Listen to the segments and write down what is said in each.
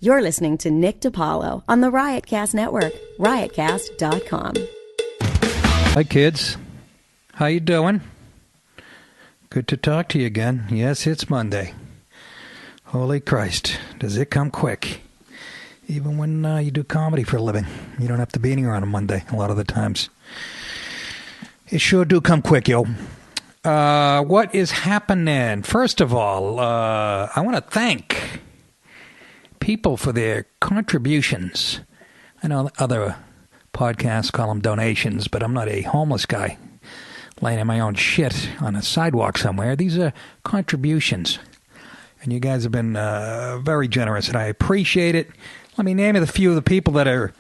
You're listening to Nick DiPaolo on the Riotcast Network, riotcast.com. Hi, kids. How you doing? Good to talk to you again. Yes, it's Monday. Holy Christ, does it come quick. Even when you do comedy for a living. You don't have to be anywhere on a Monday a lot of the times. It sure do come quick, yo. What is happening? First of all, I want to thank people for their contributions. I know other podcasts call them donations, but I'm not a homeless guy laying in my own shit on a sidewalk somewhere. These are contributions. And you guys have been very generous, and I appreciate it. Let me name a few of the people that are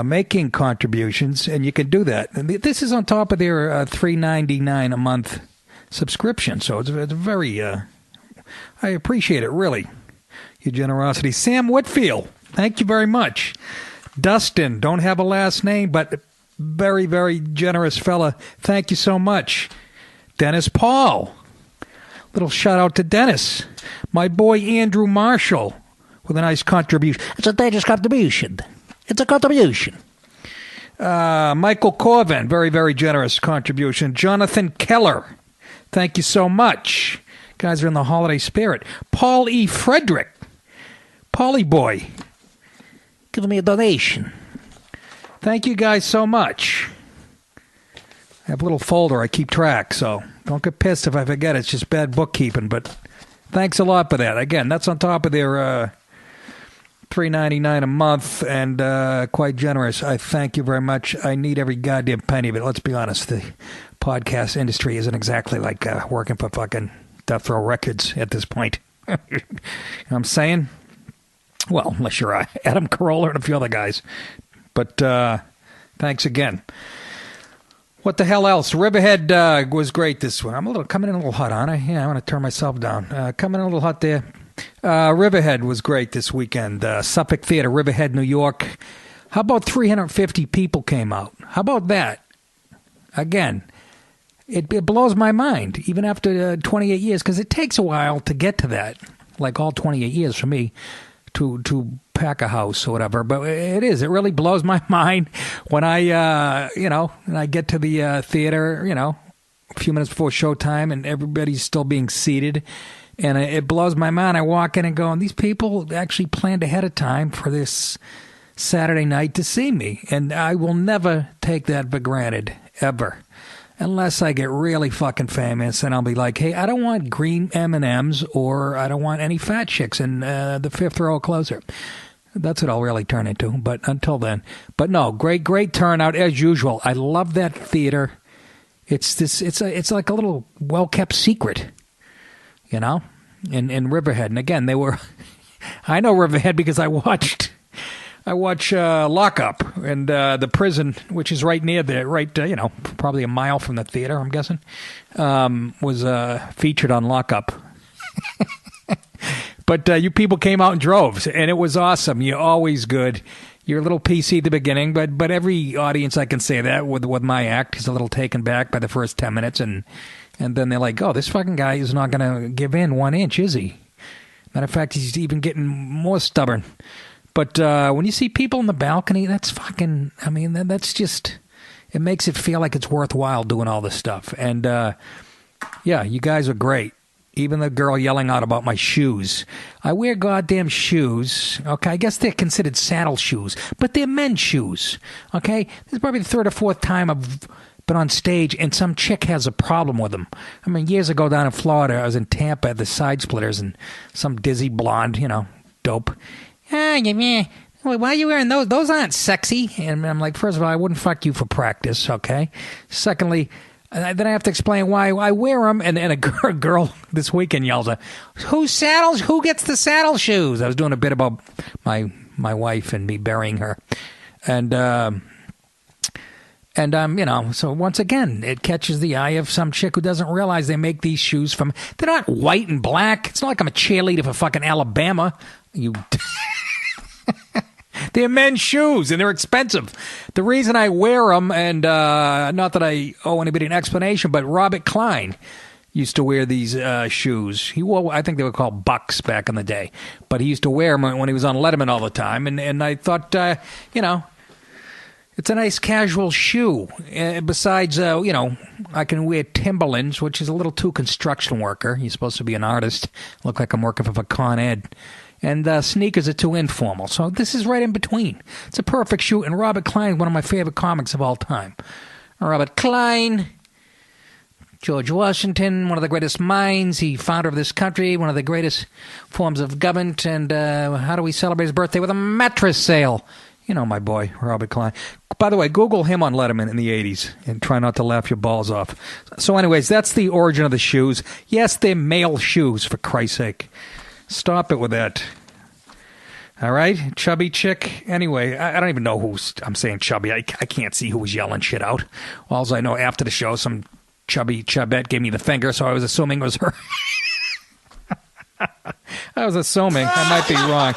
making contributions, and you can do that. And this is on top of their $3.99 a month subscription, so it's very, I appreciate it, really, your generosity. Sam Whitfield, thank you very much. Dustin, don't have a last name, but very, very generous fella. Thank you so much. Dennis Paul, little shout out to Dennis. My boy Andrew Marshall with a nice contribution. It's a dangerous contribution. It's a contribution. Michael Corvin, very, very generous contribution. Jonathan Keller, thank you so much. Guys are in the holiday spirit. Paul E. Frederick, Paulie Boy, giving me a donation. Thank you guys so much. I have a little folder I keep track, so don't get pissed if I forget. It's just bad bookkeeping, but thanks a lot for that. Again, that's on top of their $3.99 a month, and quite generous. I thank you very much. I need every goddamn penny of it. Let's be honest. The podcast industry isn't exactly like working for fucking Death Row Records at this point. You know what I'm saying? Well, unless you're Adam Carolla and a few other guys. But thanks again. What the hell else? Riverhead was great this one. I'm coming in a little hot, aren't I? Yeah, I want to turn myself down. Coming in a little hot there. Riverhead was great this weekend. Suffolk Theater, Riverhead, New York. How about 350 people came out? How about that? Again, it blows my mind, even after 28 years, because it takes a while to get to that, like all 28 years for me, to pack a house or whatever. But it is. It really blows my mind when I, when I get to the theater, a few minutes before showtime and everybody's still being seated. And it blows my mind. I walk in and go, and these people actually planned ahead of time for this Saturday night to see me. And I will never take that for granted, ever. Unless I get really fucking famous and I'll be like, hey, I don't want green M&Ms or I don't want any fat chicks in the fifth row closer. That's what I'll really turn into. But until then. But no, great turnout as usual. I love that theater. It's like a little well-kept secret. In Riverhead. And again, they were, I know Riverhead because I watch Lockup, and the prison, which is right near there, probably a mile from the theater, I'm guessing, was featured on Lockup. But you people came out in droves, and it was awesome. You're always good. You're a little PC at the beginning, but every audience, I can say that with my act, is a little taken back by the first 10 minutes, and then they're like, oh, this fucking guy is not going to give in 1 inch, is he? Matter of fact, he's even getting more stubborn. But when you see people in the balcony, that's fucking, that's just, it makes it feel like it's worthwhile doing all this stuff. And, yeah, you guys are great. Even the girl yelling out about my shoes. I wear goddamn shoes. Okay, I guess they're considered saddle shoes, but they're men's shoes. Okay, this is probably the third or fourth time I've been on stage and some chick has a problem with them. Years ago down in Florida, I was in Tampa at the Side Splitters, and some dizzy blonde, dope. Why are you wearing those? Those aren't sexy. And I'm like, first of all, I wouldn't fuck you for practice, okay? Secondly, then I have to explain why I wear them. And a girl this weekend yells, who gets the saddle shoes? I was doing a bit about my wife and me burying her. And so once again, it catches the eye of some chick who doesn't realize they make these shoes from, they're not white and black. It's not like I'm a cheerleader for fucking Alabama. They're men's shoes, and they're expensive. The reason I wear them, and not that I owe anybody an explanation, but Robert Klein, used to wear these shoes. He wore, I think they were called Bucks back in the day, but he used to wear them when he was on Letterman all the time. And I thought, it's a nice casual shoe. Besides, I can wear Timberlands, which is a little too construction worker. You're supposed to be an artist. Look like I'm working for Con Ed. And sneakers are too informal. So this is right in between. It's a perfect shoe. And Robert Klein is one of my favorite comics of all time. Robert Klein, George Washington, one of the greatest minds. He founder of this country, one of the greatest forms of government. And how do we celebrate his birthday? With a mattress sale. You know my boy, Robert Klein. By the way, Google him on Letterman in the 80s and try not to laugh your balls off. So anyways, that's the origin of the shoes. Yes, they're male shoes, for Christ's sake. Stop it with that. All right? Chubby chick. Anyway, I don't even know who's... I'm saying chubby. I can't see who was yelling shit out. All I know, after the show, some chubette gave me the finger, so I was assuming it was her. I was assuming. I might be wrong.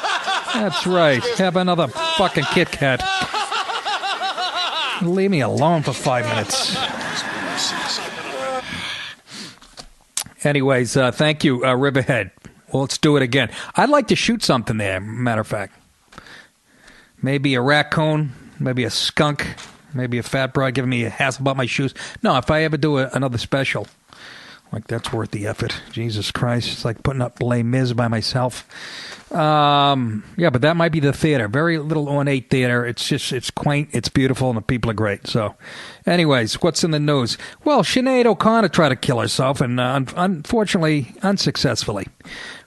That's right. Have another fucking Kit Kat. Leave me alone for 5 minutes. Anyways, thank you, Riverhead. Well, let's do it again. I'd like to shoot something there, matter of fact. Maybe a raccoon, maybe a skunk, maybe a fat broad giving me a hassle about my shoes. No, if I ever do another special, like that's worth the effort. Jesus Christ. It's like putting up Les Mis by myself. Yeah, but that might be the theater. Very little ornate theater. It's quaint, it's beautiful, and the people are great. So, anyways, what's in the news? Well, Sinead O'Connor tried to kill herself, and unfortunately, unsuccessfully.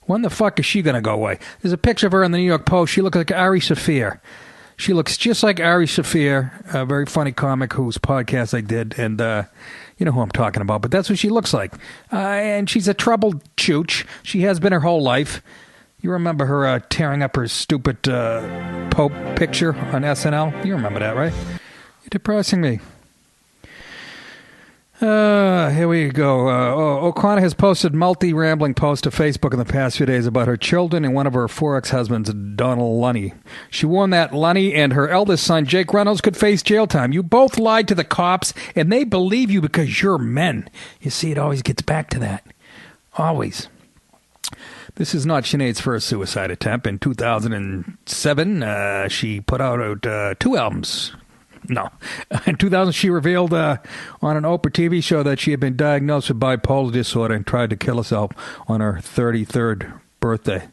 When the fuck is she going to go away? There's a picture of her in the New York Post. She looks like Ari Shaffir. She looks just like Ari Shaffir, a very funny comic whose podcast I did, and you know who I'm talking about, but that's what she looks like. And she's a troubled chooch. She has been her whole life. You remember her tearing up her stupid Pope picture on SNL? You remember that, right? You're depressing me. Here we go. O'Connor has posted multi-rambling posts to Facebook in the past few days about her children and one of her 4 ex-husbands, Donald Lunny. She warned that Lunny and her eldest son, Jake Reynolds, could face jail time. You both lied to the cops, and they believe you because you're men. You see, it always gets back to that. Always. This is not Sinead's first suicide attempt. In 2007, she put out 2 albums. No. In 2000, she revealed on an Oprah TV show that she had been diagnosed with bipolar disorder and tried to kill herself on her 33rd birthday.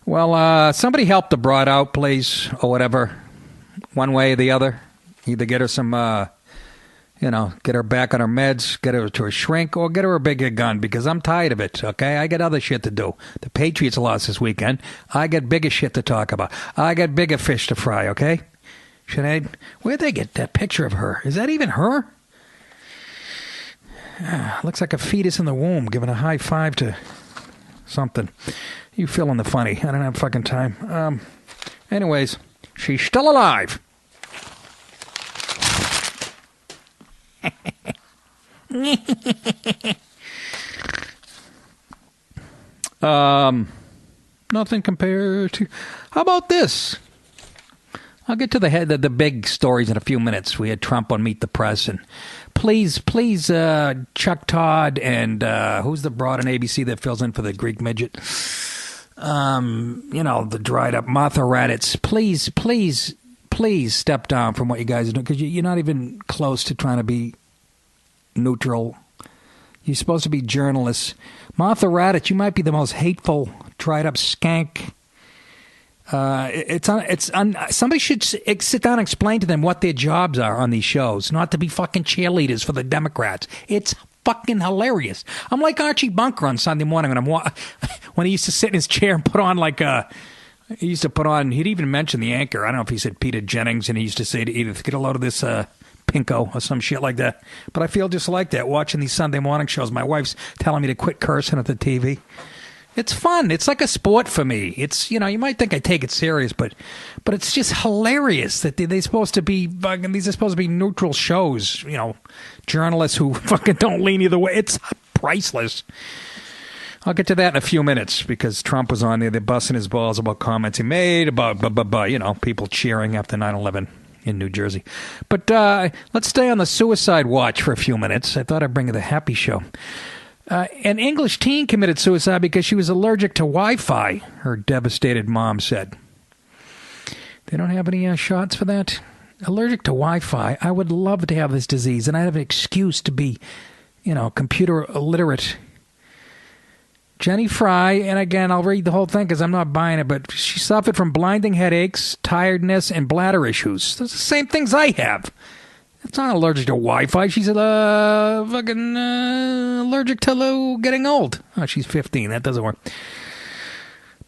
Well, somebody help the broad out, please, or whatever. One way or the other. Either get her some, get her back on her meds, get her to a shrink, or get her a bigger gun, because I'm tired of it, okay? I got other shit to do. The Patriots lost this weekend. I got bigger shit to talk about. I got bigger fish to fry, okay? Sinead, where'd they get that picture of her? Is that even her? Looks like a fetus in the womb giving a high five to something. You feeling the funny. I don't have fucking time. Anyways, she's still alive. Nothing compared to... How about this? I'll get to the big stories in a few minutes. We had Trump on Meet the Press, and please, Chuck Todd and who's the broad on ABC that fills in for the Greek midget? The dried up Martha Raddatz. Please step down from what you guys are doing, because you're not even close to trying to be neutral. You're supposed to be journalists. Martha Raddatz, you might be the most hateful, dried up skank. Somebody should sit down and explain to them what their jobs are on these shows, not to be fucking cheerleaders for the Democrats. It's fucking hilarious. I'm like Archie Bunker on Sunday morning when he used to sit in his chair and put on he'd even mention the anchor. I don't know if he said Peter Jennings, and he used to say to Edith, get a load of this Pinko or some shit like that. But I feel just like that watching these Sunday morning shows. My wife's telling me to quit cursing at the TV. It's fun. It's like a sport for me. It's, you might think I take it serious, but it's just hilarious that they're supposed to be fucking, these are supposed to be neutral shows, journalists who fucking don't lean either way. It's priceless. I'll get to that in a few minutes, because Trump was on there. They're busting his balls about comments he made about, people cheering after 9/11. in New Jersey. But let's stay on the suicide watch for a few minutes. I thought I'd bring you the happy show. An English teen committed suicide because she was allergic to Wi-Fi, her devastated mom said. They don't have any shots for that? Allergic to Wi-Fi. I would love to have this disease, and I have an excuse to be, computer illiterate. Jenny Fry, and again, I'll read the whole thing because I'm not buying it, but she suffered from blinding headaches, tiredness, and bladder issues. Those are the same things I have. It's not allergic to Wi-Fi. She's fucking allergic to getting old. Oh, she's 15. That doesn't work.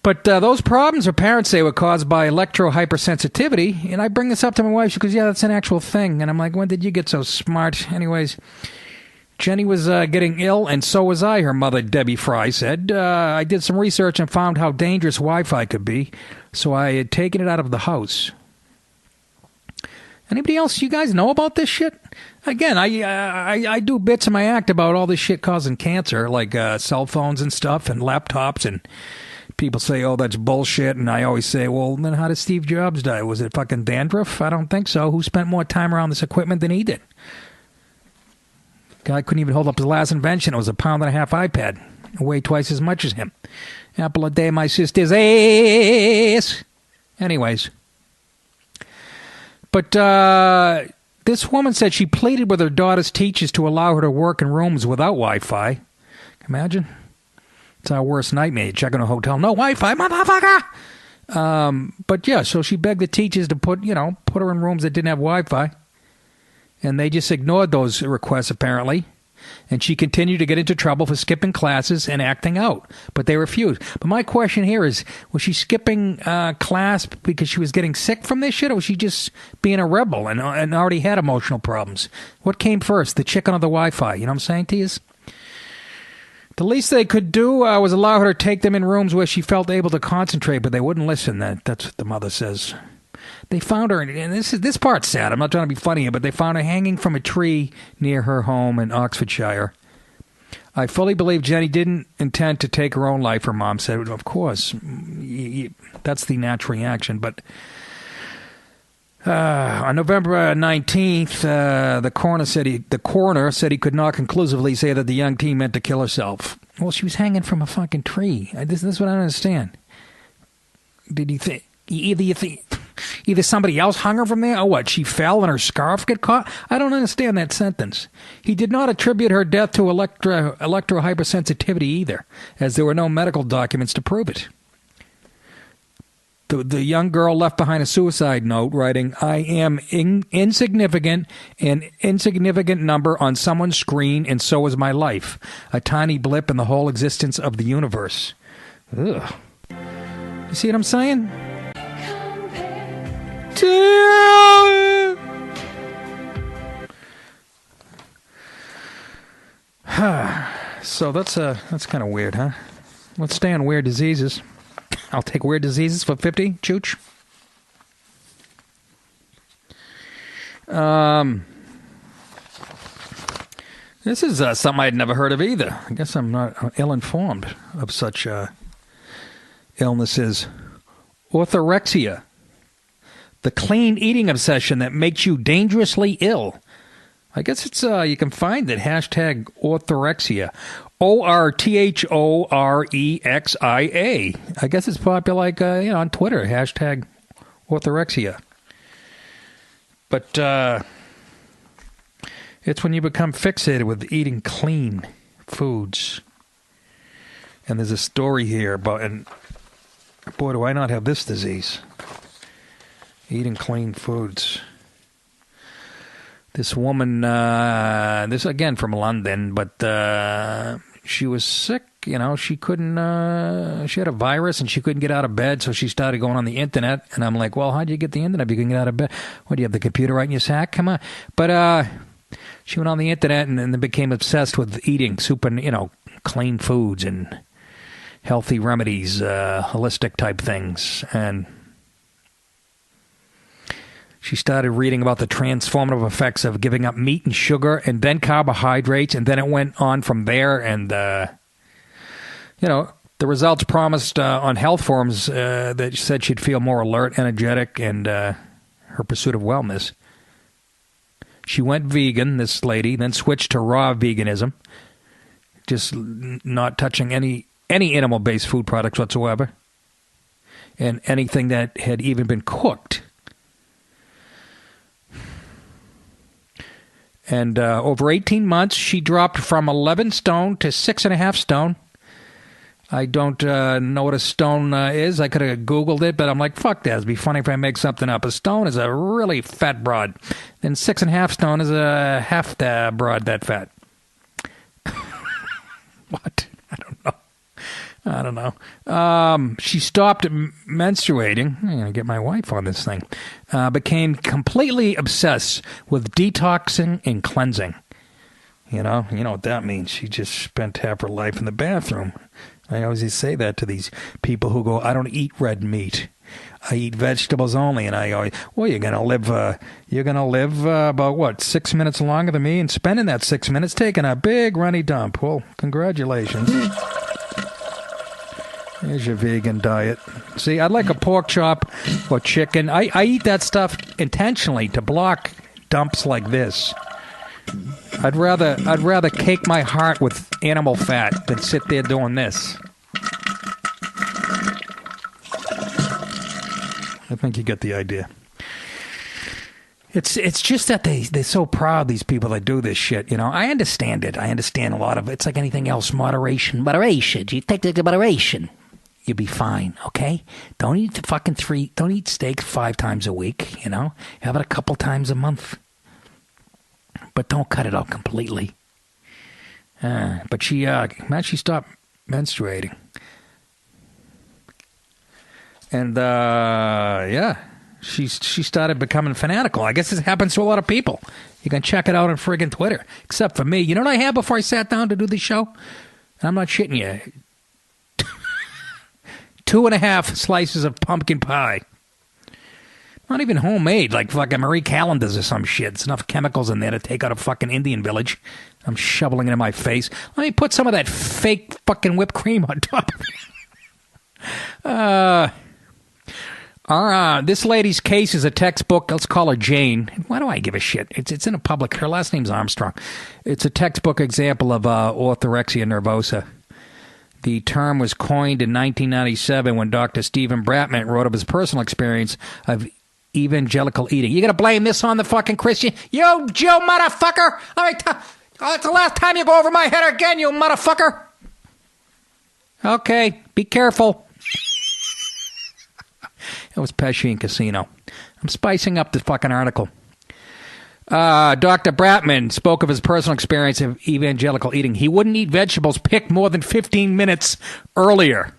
But those problems her parents say were caused by electro-hypersensitivity. And I bring this up to my wife. She goes, yeah, that's an actual thing. And I'm like, when did you get so smart? Anyways, Jenny was getting ill, and so was I, her mother, Debbie Fry, said. I did some research and found how dangerous Wi-Fi could be. So I had taken it out of the house. Anybody else, you guys know about this shit? Again, I do bits in my act about all this shit causing cancer, like cell phones and stuff and laptops, and people say, oh, that's bullshit, and I always say, well, then how did Steve Jobs die? Was it fucking dandruff? I don't think so. Who spent more time around this equipment than he did? Guy couldn't even hold up his last invention. It was a 1.5 pound iPad. It weighed twice as much as him. Apple a day, my sister's ass. Anyways. But this woman said she pleaded with her daughter's teachers to allow her to work in rooms without Wi-Fi. Imagine. It's our worst nightmare. You check in a hotel, no Wi-Fi, motherfucker! But yeah, so she begged the teachers to put her in rooms that didn't have Wi-Fi. And they just ignored those requests, apparently. And she continued to get into trouble for skipping classes and acting out. But they refused. But my question here is, was she skipping class because she was getting sick from this shit? Or was she just being a rebel and already had emotional problems? What came first, the chicken or the Wi-Fi? You know what I'm saying to you? The least they could do was allow her to take them in rooms where she felt able to concentrate. But they wouldn't listen. That's what the mother says. They found her, and this part's sad. I'm not trying to be funny here, but they found her hanging from a tree near her home in Oxfordshire. I fully believe Jenny didn't intend to take her own life, her mom said. Of course, that's the natural reaction. But on November 19th, the coroner said he could not conclusively say that the young teen meant to kill herself. Well, she was hanging from a fucking tree. This is what I don't understand. Did you think... Either somebody else hung her from there, or what, she fell and her scarf got caught? I don't understand that sentence. He did not attribute her death to electro-hypersensitivity either, as there were no medical documents to prove it. The young girl left behind a suicide note writing, I am insignificant, an insignificant number on someone's screen, and so is my life. A tiny blip in the whole existence of the universe. Ugh. You see what I'm saying? So that's kind of weird, huh? Let's stay on weird diseases. I'll take weird diseases for 50, Chooch. This is something I'd never heard of either. I guess I'm not ill-informed of such illnesses. Orthorexia. The clean eating obsession that makes you dangerously ill. I guess it's you can find it. Hashtag orthorexia. ORTHOREXIA. I guess it's popular like on Twitter. Hashtag orthorexia. But it's when you become fixated with eating clean foods. And there's a story here about, and boy, do I not have this disease. Eating clean foods. This woman, this again from London, but she was sick, she couldn't, she had a virus and she couldn't get out of bed, so she started going on the internet, and I'm like, well, how'd you get the internet if you can get out of bed? What, do you have the computer right in your sack? Come on. But she went on the internet and then became obsessed with eating super, clean foods and healthy remedies, holistic type things, and she started reading about the transformative effects of giving up meat and sugar and then carbohydrates, and then it went on from there. And, the results promised on health forums that said she'd feel more alert, energetic, and her her pursuit of wellness. She went vegan, this lady, then switched to raw veganism, just not touching any animal-based food products whatsoever, and anything that had even been cooked. And over 18 months, she dropped from 11 stone to 6.5 stone. I don't know what a stone is. I could have Googled it, but I'm like, fuck that. It'd be funny if I make something up. A stone is a really fat broad. Then 6.5 stone is a half the broad that fat. What? I don't know. She stopped menstruating. I'm going to get my wife on this thing. Became completely obsessed with detoxing and cleansing. You know what that means. She just spent half her life in the bathroom. I always say that to these people who go, I don't eat red meat. I eat vegetables only. And I always, well, you're going to live about, what, 6 minutes longer than me, and spending that 6 minutes taking a big runny dump. Well, congratulations. There's your vegan diet. See, I'd like a pork chop or chicken. I eat that stuff intentionally to block dumps like this. I'd rather cake my heart with animal fat than sit there doing this. I think you get the idea. It's just that they're so proud, these people that do this shit. I understand it. I understand a lot of it. It's like anything else. Moderation. You take the moderation. You'll be fine, okay? Don't eat don't eat steak 5 times a week, Have it a couple times a month. But don't cut it out completely. But she stopped menstruating. And, she started becoming fanatical. I guess this happens to a lot of people. You can check it out on friggin' Twitter. Except for me. You know what I had before I sat down to do the show? I'm not shitting you. 2.5 slices of pumpkin pie. Not even homemade, like fucking Marie Callender's or some shit. There's enough chemicals in there to take out a fucking Indian village. I'm shoveling it in my face. Let me put some of that fake fucking whipped cream on top of it. This lady's case is a textbook. Let's call her Jane. Why do I give a shit? It's in a public. Her last name's Armstrong. It's a textbook example of orthorexia nervosa. The term was coined in 1997 when Dr. Stephen Bratman wrote of his personal experience of evangelical eating. You gonna blame this on the fucking Christian? You Jew motherfucker! That's the last time you go over my head again, you motherfucker! Okay, be careful. It was Pesci and Casino. I'm spicing up the fucking article. Dr. Bratman spoke of his personal experience of evangelical eating. He wouldn't eat vegetables picked more than 15 minutes earlier.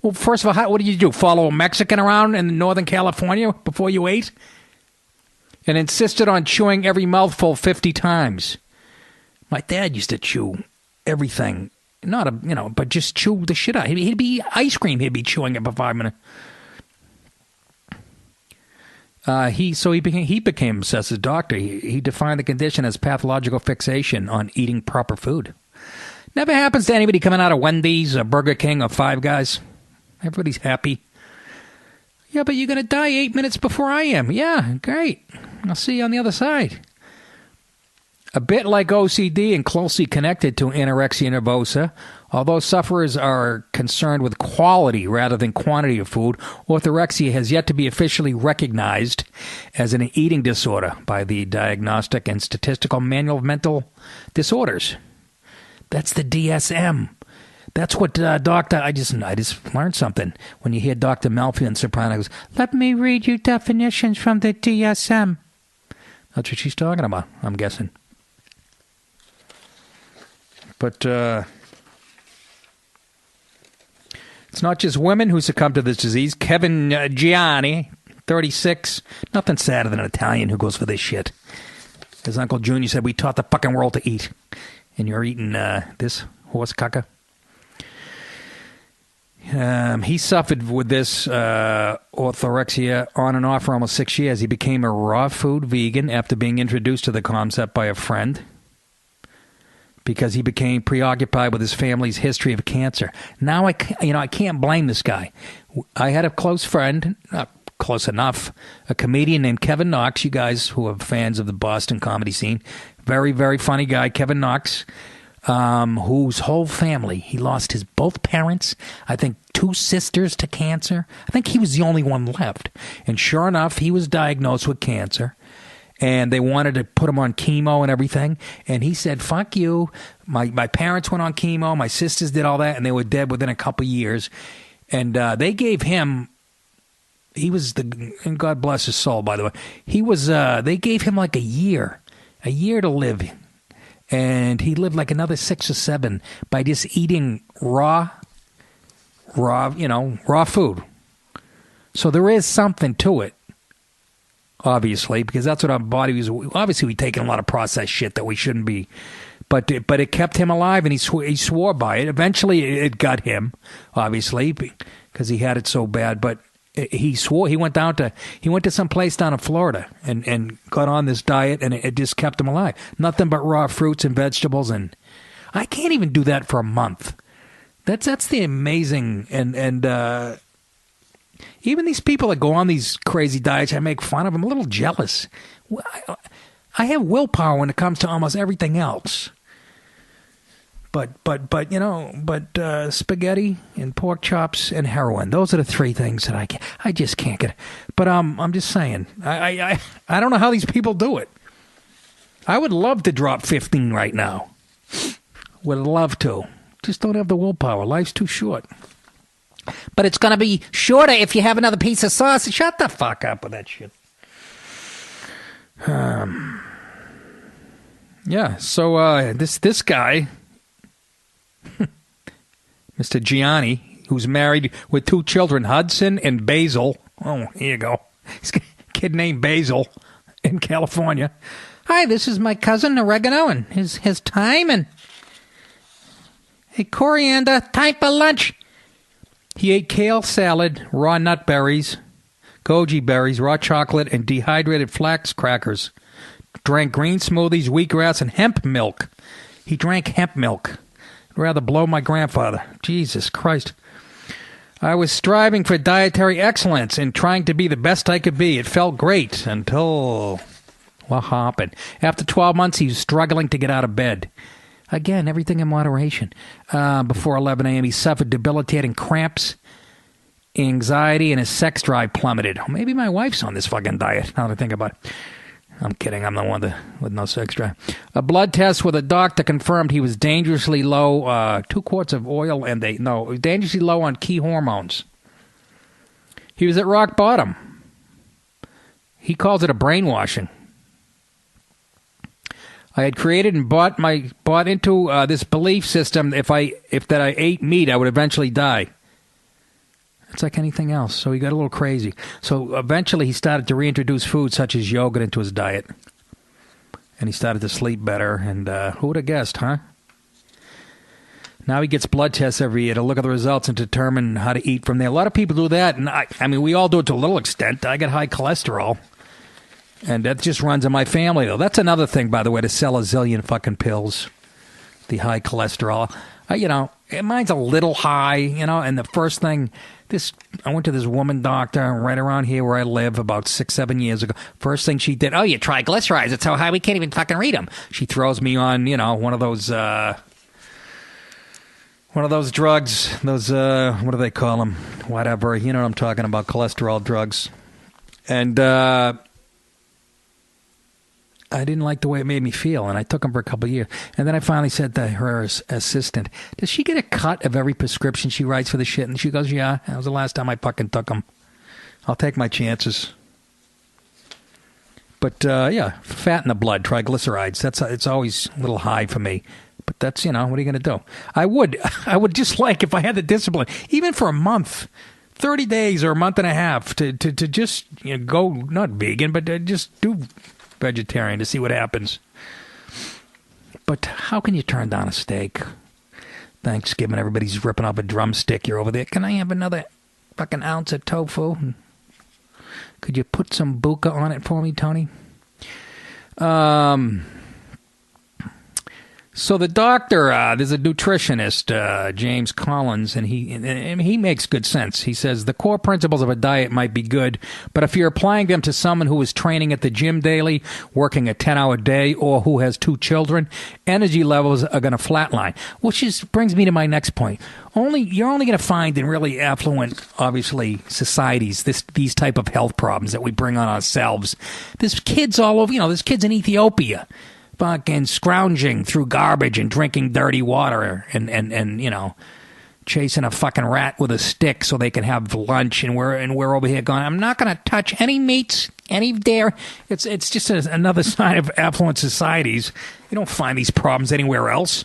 Well, first of all, what did you do? Follow a Mexican around in Northern California before you ate? And insisted on chewing every mouthful 50 times. My dad used to chew everything. But just chew the shit out. He'd be ice cream. He'd be chewing it for 5 minutes. He became obsessed as a doctor. He defined the condition as pathological fixation on eating proper food. Never happens to anybody coming out of Wendy's or Burger King or Five Guys. Everybody's happy. Yeah, but you're going to die 8 minutes before I am. Yeah, great. I'll see you on the other side. A bit like OCD and closely connected to anorexia nervosa, although sufferers are concerned with quality rather than quantity of food, orthorexia has yet to be officially recognized as an eating disorder by the Diagnostic and Statistical Manual of Mental Disorders. That's the DSM. That's what I just learned something. When you hear Dr. Melfi in Soprano goes, let me read you definitions from the DSM. That's what she's talking about, I'm guessing. But it's not just women who succumb to this disease. Kevin Gianni, 36, nothing sadder than an Italian who goes for this shit. His Uncle Junior said, we taught the fucking world to eat. And you're eating this horse caca. He suffered with this orthorexia on and off for almost 6 years. He became a raw food vegan after being introduced to the concept by a friend because he became preoccupied with his family's history of cancer. Now I can't blame this guy. I had a close friend, close enough. A comedian named Kevin Knox. You guys who are fans of the Boston comedy scene, very, very funny guy, Kevin Knox, whose whole family, he lost his both parents, I think 2 sisters to cancer. I think he was the only one left. And sure enough, he was diagnosed with cancer. And they wanted to put him on chemo and everything. And he said, fuck you. My parents went on chemo. My sisters did all that. And they were dead within a couple years. And they gave him, and God bless his soul, by the way. They gave him like a year to live. And he lived like another 6 or 7 by just eating raw food. So there is something to it. Obviously, because that's what our body was. Obviously, we taking a lot of processed shit that we shouldn't be, but it kept him alive, and he swore by it. Eventually, it got him, obviously, because he had it so bad. But he swore. He went to some place down in Florida and got on this diet, and it just kept him alive. Nothing but raw fruits and vegetables, and I can't even do that for a month. That's the amazing and. Even these people that go on these crazy diets, I make fun of them. I'm a little jealous. I have willpower when it comes to almost everything else. But spaghetti and pork chops and heroin. Those are the 3 things that I just can't get. But I'm just saying, I don't know how these people do it. I would love to drop 15 right now. Would love to. Just don't have the willpower. Life's too short. But it's going to be shorter if you have another piece of sauce. Shut the fuck up with that shit. Yeah, so this guy, Mr. Gianni, who's married with 2 children, Hudson and Basil. Oh, here you go. He's got a kid named Basil in California. Hi, this is my cousin, Oregano, and his thyme and hey, coriander, time for lunch. He ate kale salad, raw nut berries, goji berries, raw chocolate, and dehydrated flax crackers. Drank green smoothies, wheatgrass, and hemp milk. He drank hemp milk. I'd rather blow my grandfather. Jesus Christ. I was striving for dietary excellence and trying to be the best I could be. It felt great until what happened? After 12 months, he was struggling to get out of bed. Again, everything in moderation. Before 11 a.m., he suffered debilitating cramps, anxiety, and his sex drive plummeted. Maybe my wife's on this fucking diet, now that I think about it. I'm kidding. I'm the one with no sex drive. A blood test with a doctor confirmed he was dangerously low, 2 quarts of oil, and dangerously low on key hormones. He was at rock bottom. He calls it a brainwashing. I had created and bought into this belief system that if I ate meat, I would eventually die. It's like anything else. So he got a little crazy. So eventually he started to reintroduce foods such as yogurt into his diet. And he started to sleep better. And who would have guessed, huh? Now he gets blood tests every year to look at the results and determine how to eat from there. A lot of people do that. And I mean, we all do it to a little extent. I get high cholesterol. And that just runs in my family, though. That's another thing, by the way, to sell a zillion fucking pills. The high cholesterol. Mine's a little high, and the first thing, I went to this woman doctor right around here where I live about 6-7 years ago. First thing she did, your triglycerides, it's so high we can't even fucking read them. She throws me on, one of those drugs, those, what do they call them? Whatever, you know what I'm talking about, cholesterol drugs. And, I didn't like the way it made me feel, and I took them for a couple of years. And then I finally said to her assistant, does she get a cut of every prescription she writes for the shit? And she goes, yeah, that was the last time I fucking took them. I'll take my chances. But, fat in the blood, triglycerides, it's always a little high for me. But that's, what are you going to do? I would just like, if I had the discipline, even for a month, 30 days or a month and a half, to just go, not vegan, but just do vegetarian to see what happens. But how can you turn down a steak? Thanksgiving, everybody's ripping off a drumstick. You're over there. Can I have another fucking ounce of tofu? Could you put some buka on it for me, Tony? So the doctor, there's a nutritionist, James Collins, and he makes good sense. He says the core principles of a diet might be good, but if you're applying them to someone who is training at the gym daily, working a 10-hour day, or who has 2 children, energy levels are going to flatline. Which brings me to my next point. You're only going to find in really affluent, obviously, societies these type of health problems that we bring on ourselves. There's kids all over. There's kids in Ethiopia, fucking scrounging through garbage and drinking dirty water and chasing a fucking rat with a stick so they can have lunch, and we're over here going, I'm not going to touch any meats, any dairy. It's just another sign of affluent societies. You don't find these problems anywhere else,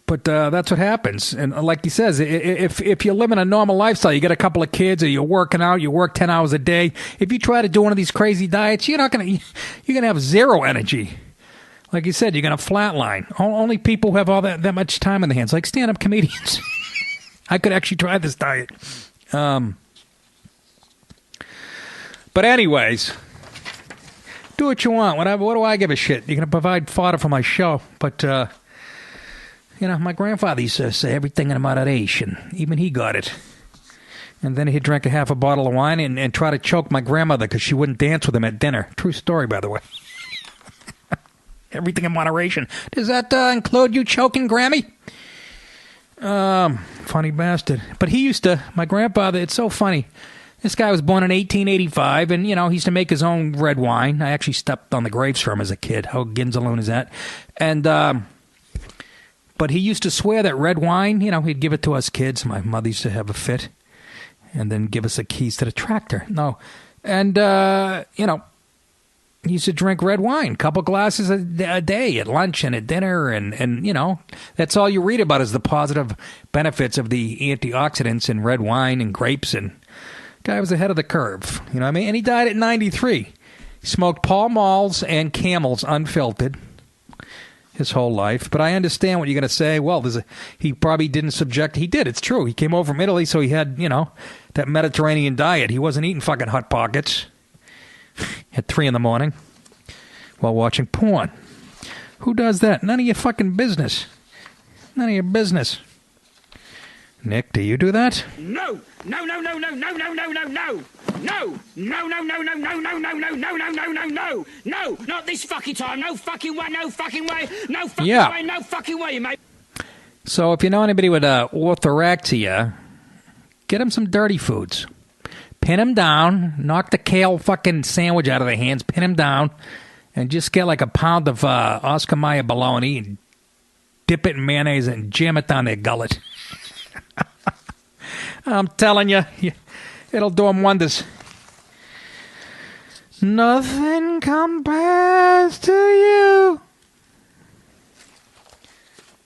But that's what happens. And like he says, if you're living a normal lifestyle, you get a couple of kids, or you're working out, you work 10 hours a day. If you try to do one of these crazy diets, you're going to have zero energy. Like you said, you're going to flatline. Only people who have all that much time in their hands, like stand-up comedians. I could actually try this diet. But anyways, do what you want. Whatever. What do I give a shit? You're going to provide fodder for my show. But, my grandfather used to say everything in moderation. Even he got it. And then he'd drink a half a bottle of wine and try to choke my grandmother because she wouldn't dance with him at dinner. True story, by the way. Everything in moderation. Does that include you choking Grammy? Funny bastard. But my grandfather, it's so funny. This guy was born in 1885, and, he used to make his own red wine. I actually stepped on the grapes for him as a kid. How Ginzaloon is that? And, but he used to swear that red wine, he'd give it to us kids. My mother used to have a fit, and then give us the keys to the tractor. No. And, he used to drink red wine, a couple glasses a day at lunch and at dinner, and that's all you read about is the positive benefits of the antioxidants in red wine and grapes, and guy was ahead of the curve, you know what I mean? And he died at 93. He smoked Pall Malls and Camels unfiltered his whole life, but I understand what you're going to say. Well, he probably didn't he did, it's true. He came over from Italy, so he had, that Mediterranean diet. He wasn't eating fucking Hot Pockets at 3 a.m. while watching porn. Who does that? None of your fucking business. None of your business. Nick, do you do that? No! No, no, no, no, no, no, no, no, no! No! No, no, no, no, no, no, no, no, no, no, no, no, no, no! No! Not this fucking time! No fucking way! No fucking way! No fucking way! No fucking way, mate! So if you know anybody with orthorexia, get them some dirty foods. Pin them down, knock the kale fucking sandwich out of their hands, pin them down, and just get like a pound of Oscar Mayer bologna and dip it in mayonnaise and jam it down their gullet. I'm telling you, it'll do them wonders. Nothing compares to you.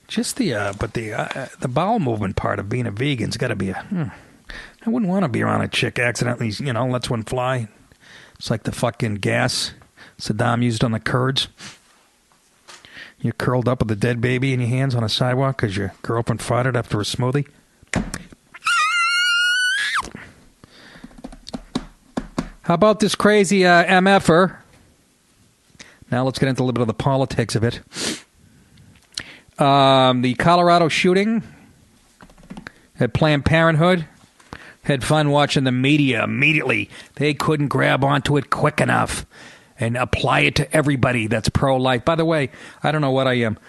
Just the bowel movement part of being a vegan's got to be I wouldn't want to be around a chick accidentally, lets one fly. It's like the fucking gas Saddam used on the Kurds. You're curled up with a dead baby in your hands on a sidewalk because your girlfriend farted after a smoothie. How about this crazy MFer? Now let's get into a little bit of the politics of it. The Colorado shooting at Planned Parenthood. Had fun watching the media immediately. They couldn't grab onto it quick enough and apply it to everybody that's pro-life. By the way, I don't know what I am.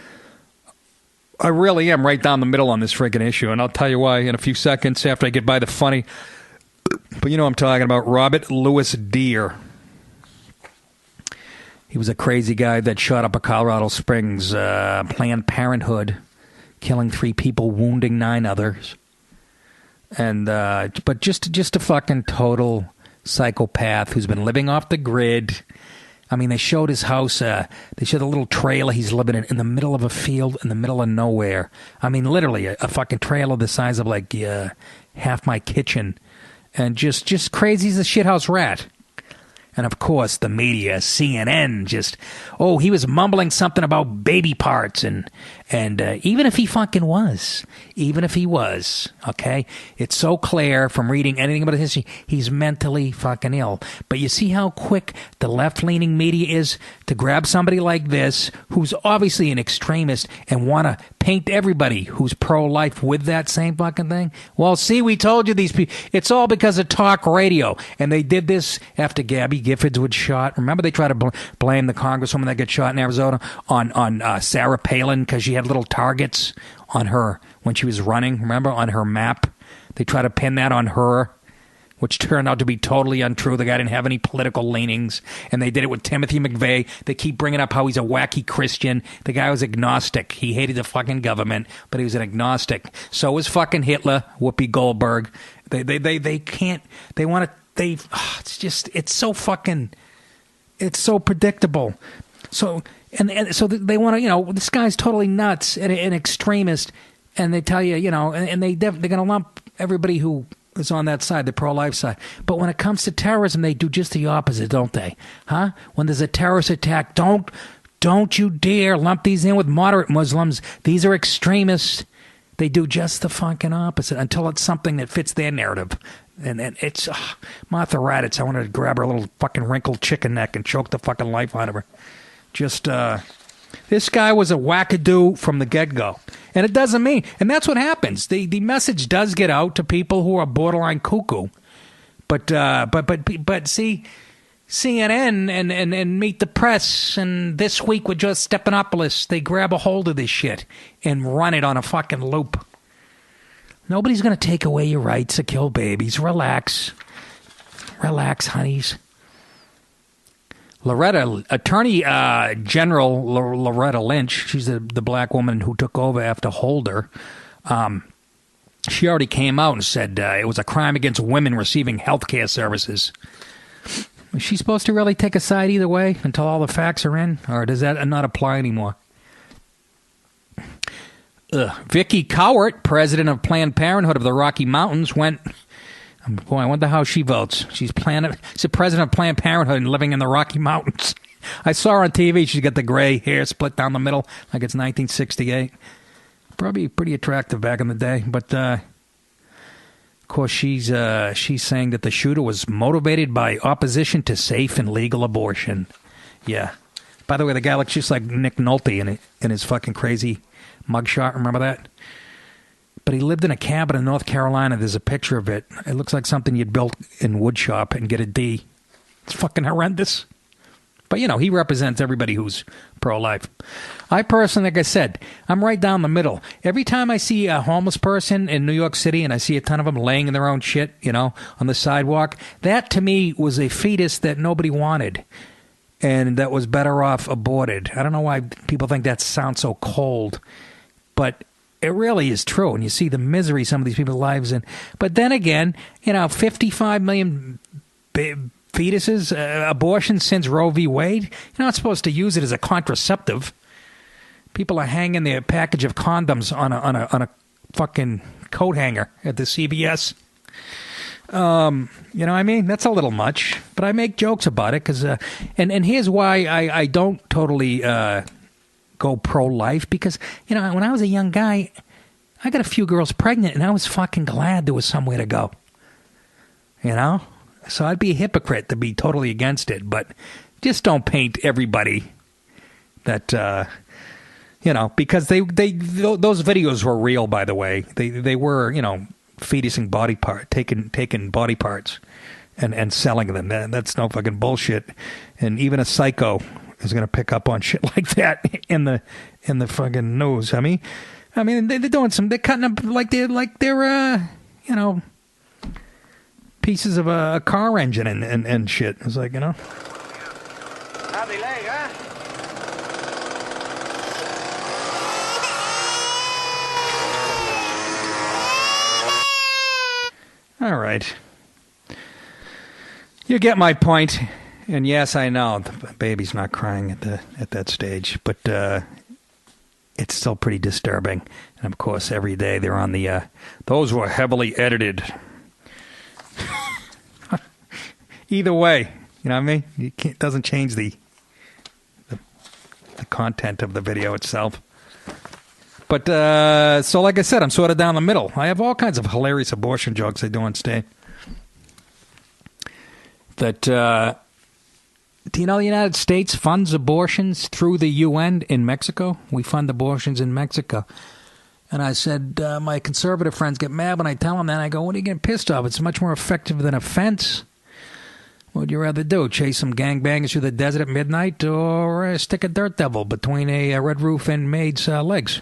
I really am right down the middle on this freaking issue, and I'll tell you why in a few seconds after I get by the funny. But I'm talking about Robert Louis Deere. He was a crazy guy that shot up a Colorado Springs Planned Parenthood, killing 3 people, wounding 9 others. And but just a fucking total psychopath who's been living off the grid. I mean, they showed his house. They showed a little trailer he's living in the middle of a field in the middle of nowhere. I mean, literally a fucking trailer the size of like half my kitchen, and just crazy as a shithouse rat. And, of course, the media, CNN, just, he was mumbling something about baby parts. And even if he fucking was, okay, it's so clear from reading anything about his history, he's mentally fucking ill. But you see how quick the left-leaning media is to grab somebody like this, who's obviously an extremist, and want to paint everybody who's pro-life with that same fucking thing? Well, see, we told you these people. It's all because of talk radio. And they did this after Gabby Giffords was shot. Remember, they tried to blame the congresswoman that got shot in Arizona on Sarah Palin because she had little targets on her when she was running. Remember, on her map? They tried to pin that on her, which turned out to be totally untrue. The guy didn't have any political leanings. And they did it with Timothy McVeigh. They keep bringing up how he's a wacky Christian. The guy was agnostic. He hated the fucking government, but he was an agnostic. So was fucking Hitler, Whoopi Goldberg. They can't, they want to, it's so fucking, it's so predictable. So, and so they want to, this guy's totally nuts and an extremist. And they tell you, and they're going to lump everybody who is on that side, the pro-life side. But when it comes to terrorism, they do just the opposite, don't they? Huh? When there's a terrorist attack, don't you dare lump these in with moderate Muslims. These are extremists. They do just the fucking opposite until it's something that fits their narrative. And it's Martha Raddatz. I wanted to grab her little fucking wrinkled chicken neck and choke the fucking life out of her. Just, this guy was a wackadoo from the get-go. And it doesn't mean, and that's what happens. The message does get out to people who are borderline cuckoo. But see, CNN and Meet the Press and This Week with Just Stephanopoulos, they grab a hold of this shit and run it on a fucking loop. Nobody's going to take away your rights to kill babies. Relax. Relax, honeys. Attorney General Loretta Lynch, she's the black woman who took over after Holder. She already came out and said it was a crime against women receiving health care services. Is she supposed to really take a side either way until all the facts are in? Or does that not apply anymore? Vicky Cowart, president of Planned Parenthood of the Rocky Mountains, went... Boy, I wonder how she votes. She's the president of Planned Parenthood and living in the Rocky Mountains. I saw her on TV. She's got the gray hair split down the middle like it's 1968. Probably pretty attractive back in the day. But, of course, she's saying that the shooter was motivated by opposition to safe and legal abortion. Yeah. By the way, the guy looks just like Nick Nolte in his fucking crazy mugshot. Remember that? But he lived in a cabin in North Carolina. There's a picture of it. It looks like something you'd built in woodshop and get a D. It's fucking horrendous. But, he represents everybody who's pro-life. I personally, like I said, I'm right down the middle. Every time I see a homeless person in New York City and I see a ton of them laying in their own shit, on the sidewalk, that to me was a fetus that nobody wanted and that was better off aborted. I don't know why people think that sounds so cold, but... it really is true, and you see the misery some of these people's lives in. But then again, 55 million fetuses, abortion since Roe v. Wade. You're not supposed to use it as a contraceptive. People are hanging their package of condoms on a fucking coat hanger at the CVS. You know what I mean? That's a little much, but I make jokes about it because, and here's why I don't totally go pro-life, because, when I was a young guy, I got a few girls pregnant and I was fucking glad there was somewhere to go. So I'd be a hypocrite to be totally against it, but just don't paint everybody that, because those videos were real, by the way. They were, fetusing taking body parts and selling them. That's no fucking bullshit. And even a psycho is going to pick up on shit like that in the fucking news. I mean, they're doing they're cutting up like they're pieces of a car engine and shit. It's like, Heavy leg, huh? All right. You get my point. And yes, I know the baby's not crying at that stage, but it's still pretty disturbing. And of course, every day they're on the those were heavily edited. Either way, You know what I mean? It doesn't change the content of the video itself. But, so like I said, I'm sort of down the middle. I have all kinds of hilarious abortion jokes I do on stage. That, do you know the United States funds abortions through the UN in Mexico? We fund abortions in Mexico. And I said, my conservative friends get mad when I tell them that. I go, what are you getting pissed off? It's much more effective than a fence. What would you rather do? Chase some gangbangers through the desert at midnight or stick a dirt devil between a red roof and maid's legs?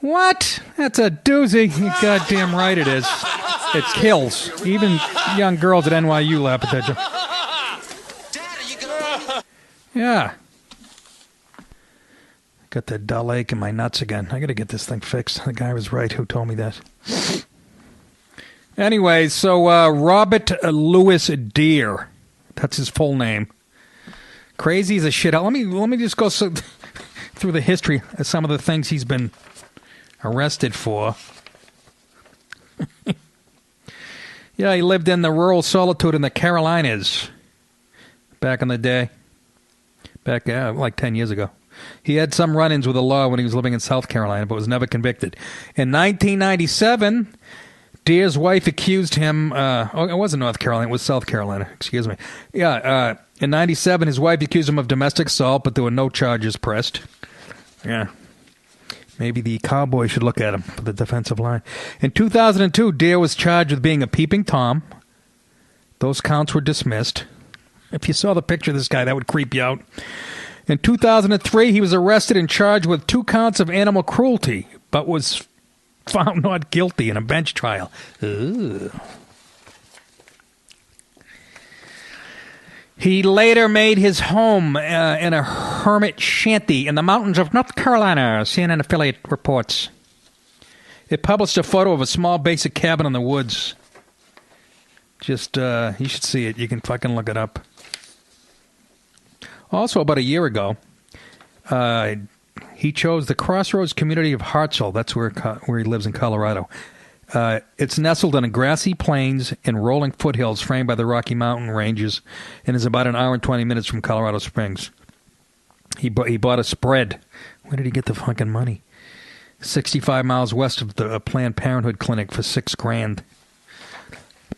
What? That's a doozy. You're goddamn right it is. It kills. Even young girls at NYU laugh at that joke. Yeah. Got that dull ache in my nuts again. I got to get this thing fixed. The guy was right who told me that. Anyway, so Robert Louis Deere. That's his full name. Crazy as a shit. Let me just go through the history of some of the things he's been arrested for. Yeah, he lived in the rural solitude in the Carolinas back in the day. Back like 10 years ago. He had some run-ins with the law when he was living in South Carolina, but was never convicted. In 1997, Deere's wife accused him... it wasn't North Carolina, it was South Carolina. Excuse me. Yeah, in 97, his wife accused him of domestic assault, but there were no charges pressed. Yeah. Maybe the cowboy should look at him for the defensive line. In 2002, Deere was charged with being a peeping Tom. Those counts were dismissed. If you saw the picture of this guy, that would creep you out. In 2003, he was arrested and charged with 2 counts of animal cruelty, but was found not guilty in a bench trial. Ugh. He later made his home in a hermit shanty in the mountains of North Carolina, CNN affiliate reports. It published a photo of a small basic cabin in the woods. Just, you should see it. You can fucking look it up. Also, about a year ago, he chose the Crossroads community of Hartselle. That's where he lives in Colorado. It's nestled in a grassy plains and rolling foothills framed by the Rocky Mountain ranges and is about an hour and 20 minutes from Colorado Springs. He bought a spread. Where did he get the fucking money? 65 miles west of the Planned Parenthood clinic for $6,000.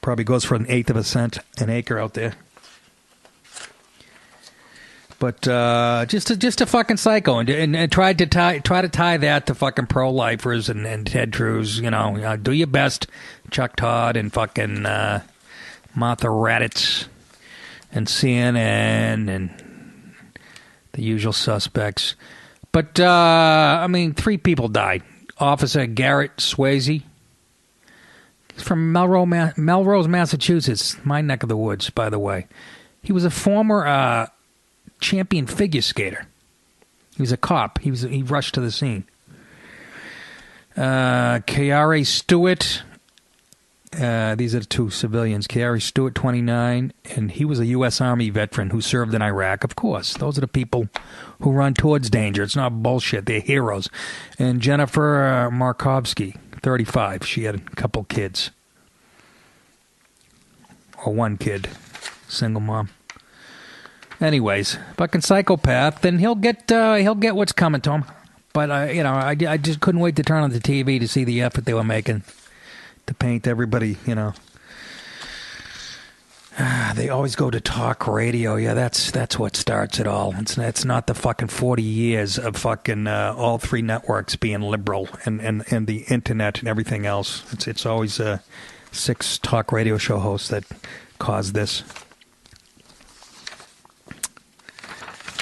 Probably goes for 1/8 of a cent an acre out there. But just a fucking psycho, and tried to tie that to fucking pro-lifers and Ted Cruz. You know, do your best, Chuck Todd and fucking Martha Raddatz and CNN and the usual suspects. But I mean, 3 people died. Officer Garrett Swayze from Melrose, Massachusetts, my neck of the woods, by the way. He was a former champion figure skater. He was a cop. He rushed to the scene. Kiara Stewart. These are the 2 civilians. Kiara Stewart, 29, and he was a U.S. Army veteran who served in Iraq. Of course, those are the people who run towards danger. It's not bullshit. They're heroes. And Jennifer Markovsky, 35. She had a couple kids, or 1 kid, single mom. Anyways, fucking psychopath. Then he'll get what's coming to him. But I just couldn't wait to turn on the TV to see the effort they were making to paint everybody. You know, they always go to talk radio. Yeah, that's what starts it all. It's not the fucking 40 years of fucking all 3 networks being liberal and the internet and everything else. It's always 6 talk radio show hosts that caused this.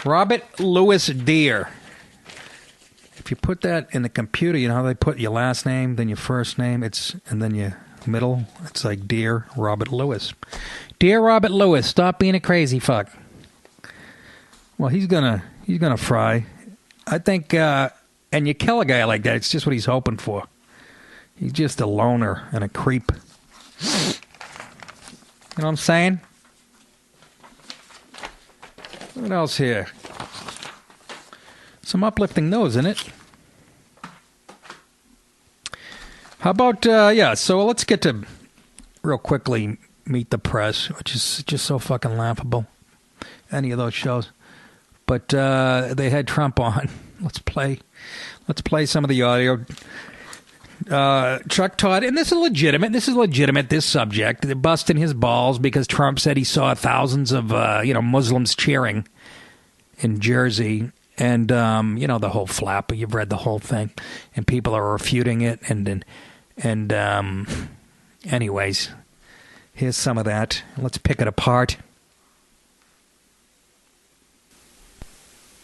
Robert Louis Deere. If you put that in the computer, you know how they put your last name, then your first name, and then your middle. It's like Dear Robert Lewis. Dear Robert Lewis, stop being a crazy fuck. Well, he's gonna fry. I think, and you kill a guy like that, it's just what he's hoping for. He's just a loner and a creep. You know what I'm saying? What else here? Some uplifting news, isn't it? How about, so let's get to, real quickly, Meet the Press, which is just so fucking laughable. Any of those shows. But they had Trump on. Let's play some of the audio. Chuck Todd, and this is legitimate, this subject. They're busting his balls because Trump said he saw thousands of, Muslims cheering in Jersey. And, the whole flap. You've read the whole thing. And people are refuting it. And anyways, here's some of that. Let's pick it apart.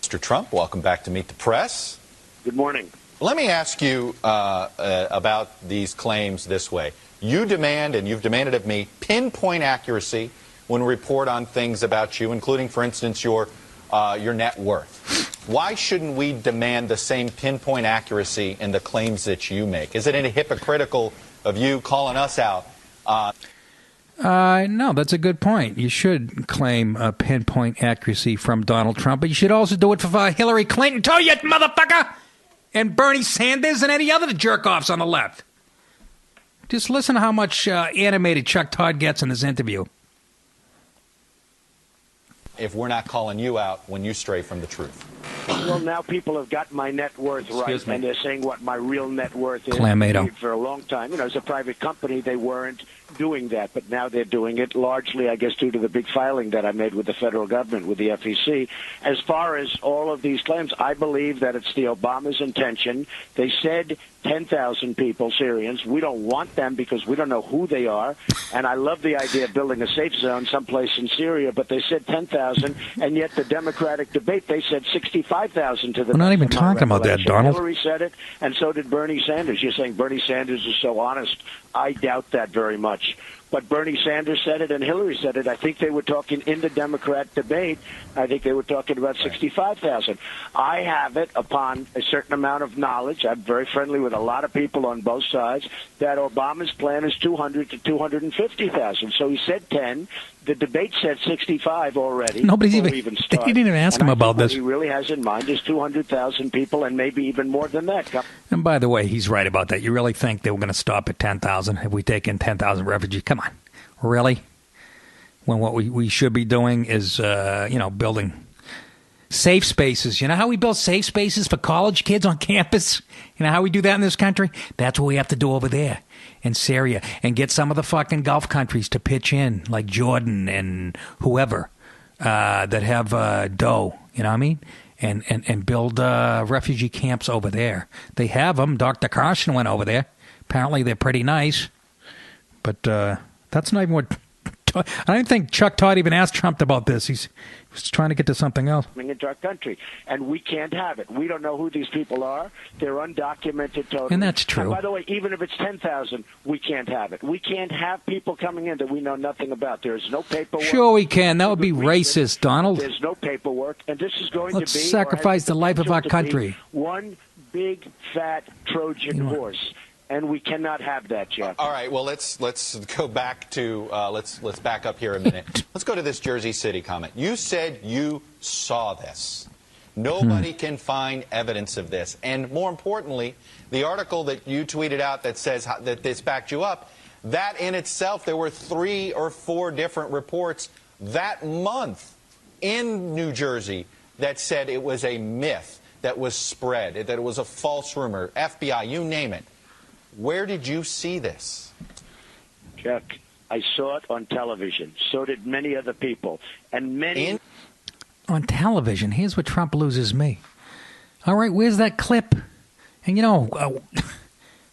Mr. Trump, welcome back to Meet the Press. Good morning. Let me ask you about these claims this way. You demand, and you've demanded of me, pinpoint accuracy when we report on things about you, including, for instance, your net worth. Why shouldn't we demand the same pinpoint accuracy in the claims that you make? Is it any hypocritical of you calling us out? No, that's a good point. You should claim a pinpoint accuracy from Donald Trump, but you should also do it for Hillary Clinton, too, you motherfucker! And Bernie Sanders and any other jerk-offs on the left. Just listen to how much animated Chuck Todd gets in this interview. If we're not calling you out when you stray from the truth. Well, now people have got my net worth right, and they're saying what my real net worth is. Clamato. For a long time, as a private company, they weren't doing that, but now they're doing it largely, I guess, due to the big filing that I made with the federal government, with the FEC. As far as all of these claims, I believe that it's the Obama's intention. They said 10,000 people, Syrians. We don't want them because we don't know who they are. And I love the idea of building a safe zone someplace in Syria, but they said 10,000, and yet the Democratic debate, they said 65,000 to the We're not even talking about that, Donald. Hillary said it, and so did Bernie Sanders. You're saying Bernie Sanders is so honest. I doubt that very much. But Bernie Sanders said it and Hillary said it. I think they were talking in the Democrat debate. I think they were talking about 65,000. I have it upon a certain amount of knowledge. I'm very friendly with a lot of people on both sides that Obama's plan is 200 to 250,000. So he said 10. The debate said 65 already. Nobody's even started. They didn't even ask him about this. What he really has in mind is 200,000 people and maybe even more than that. And by the way, he's right about that. You really think they were going to stop at 10,000 if we take in 10,000 refugees? Come on. Really? When what we should be doing is, building safe spaces. You know how we build safe spaces for college kids on campus? You know how we do that in this country? That's what we have to do over there in Syria, and get some of the fucking Gulf countries to pitch in, like Jordan and whoever, that have dough, you know what I mean? And build refugee camps over there. They have them. Dr. Carson went over there. Apparently they're pretty nice. But that's not even what... I don't think Chuck Todd even asked Trump about this. He was trying to get to something else. Into our country, and we can't have it. We don't know who these people are. They're undocumented totally. And that's true. And by the way, even if it's 10,000, we can't have it. We can't have people coming in that we know nothing about. There's no paperwork. Sure we can. That would be racist, Donald. There's no paperwork, and this is going Let's to be... sacrifice the life of our country. One big, fat Trojan horse. And we cannot have that, Jeff. All right. Well, let's go back to let's back up here a minute. Let's go to this Jersey City comment. You said you saw this. Nobody can find evidence of this. And more importantly, the article that you tweeted out that says that this backed you up, that in itself, there were 3 or 4 different reports that month in New Jersey that said it was a myth that was spread, that it was a false rumor, FBI, you name it. Where did you see this? Chuck, I saw it on television. So did many other people. And many... On television? Here's where Trump loses me. All right, where's that clip? And,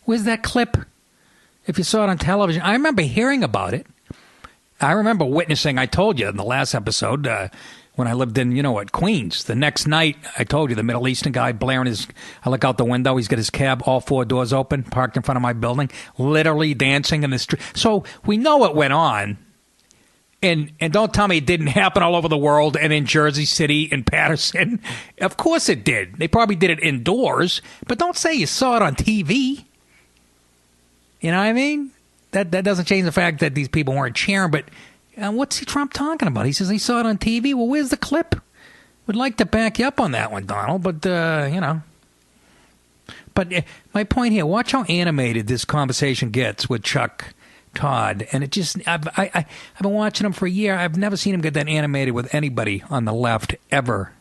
where's that clip? If you saw it on television. I remember hearing about it. I remember witnessing, I told you in the last episode, when I lived in, Queens. The next night, I told you, the Middle Eastern guy blaring I look out the window, he's got his cab, all 4 doors open, parked in front of my building, literally dancing in the street. So we know it went on. And don't tell me it didn't happen all over the world and in Jersey City and Patterson. Of course it did. They probably did it indoors. But don't say you saw it on TV. You know what I mean? That doesn't change the fact that these people weren't cheering, but... what's Trump talking about? He says he saw it on TV. Well, where's the clip? Would like to back you up on that one, Donald, but, But my point here, watch how animated this conversation gets with Chuck Todd, and it just I've been watching him for a year. I've never seen him get that animated with anybody on the left ever.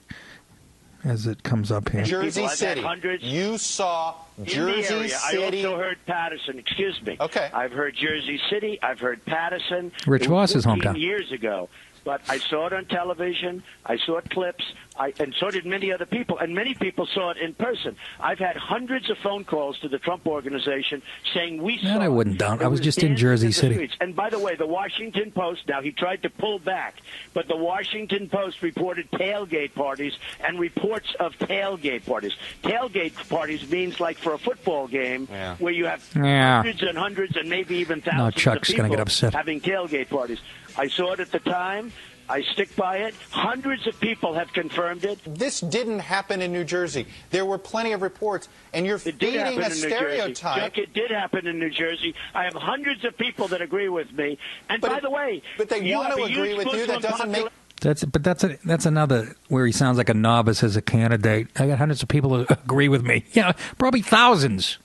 As it comes up here, Jersey City. You saw Jersey City. I also heard Patterson. Excuse me. Okay. I've heard Jersey City. I've heard Patterson. Rich Voss's hometown. Years ago. But I saw it on television. I saw clips. And so did many other people. And many people saw it in person. I've had hundreds of phone calls to the Trump organization saying we saw that I wouldn't doubt. I was just in Jersey City. Streets. And by the way, the Washington Post, now he tried to pull back, but the Washington Post reported tailgate parties and reports of tailgate parties. Tailgate parties means like for a football game where you have hundreds and hundreds and maybe even thousands Chuck's of people gonna get upset. having tailgate parties. I saw it at the time. I stick by it. Hundreds of people have confirmed it. This didn't happen in New Jersey. There were plenty of reports, and you're feeding a stereotype. Chuck, it did happen in New Jersey. I have hundreds of people that agree with me. And by the way, but they want to agree with you. That doesn't make. That's another where he sounds like a novice as a candidate. I got hundreds of people who agree with me. Yeah, probably thousands.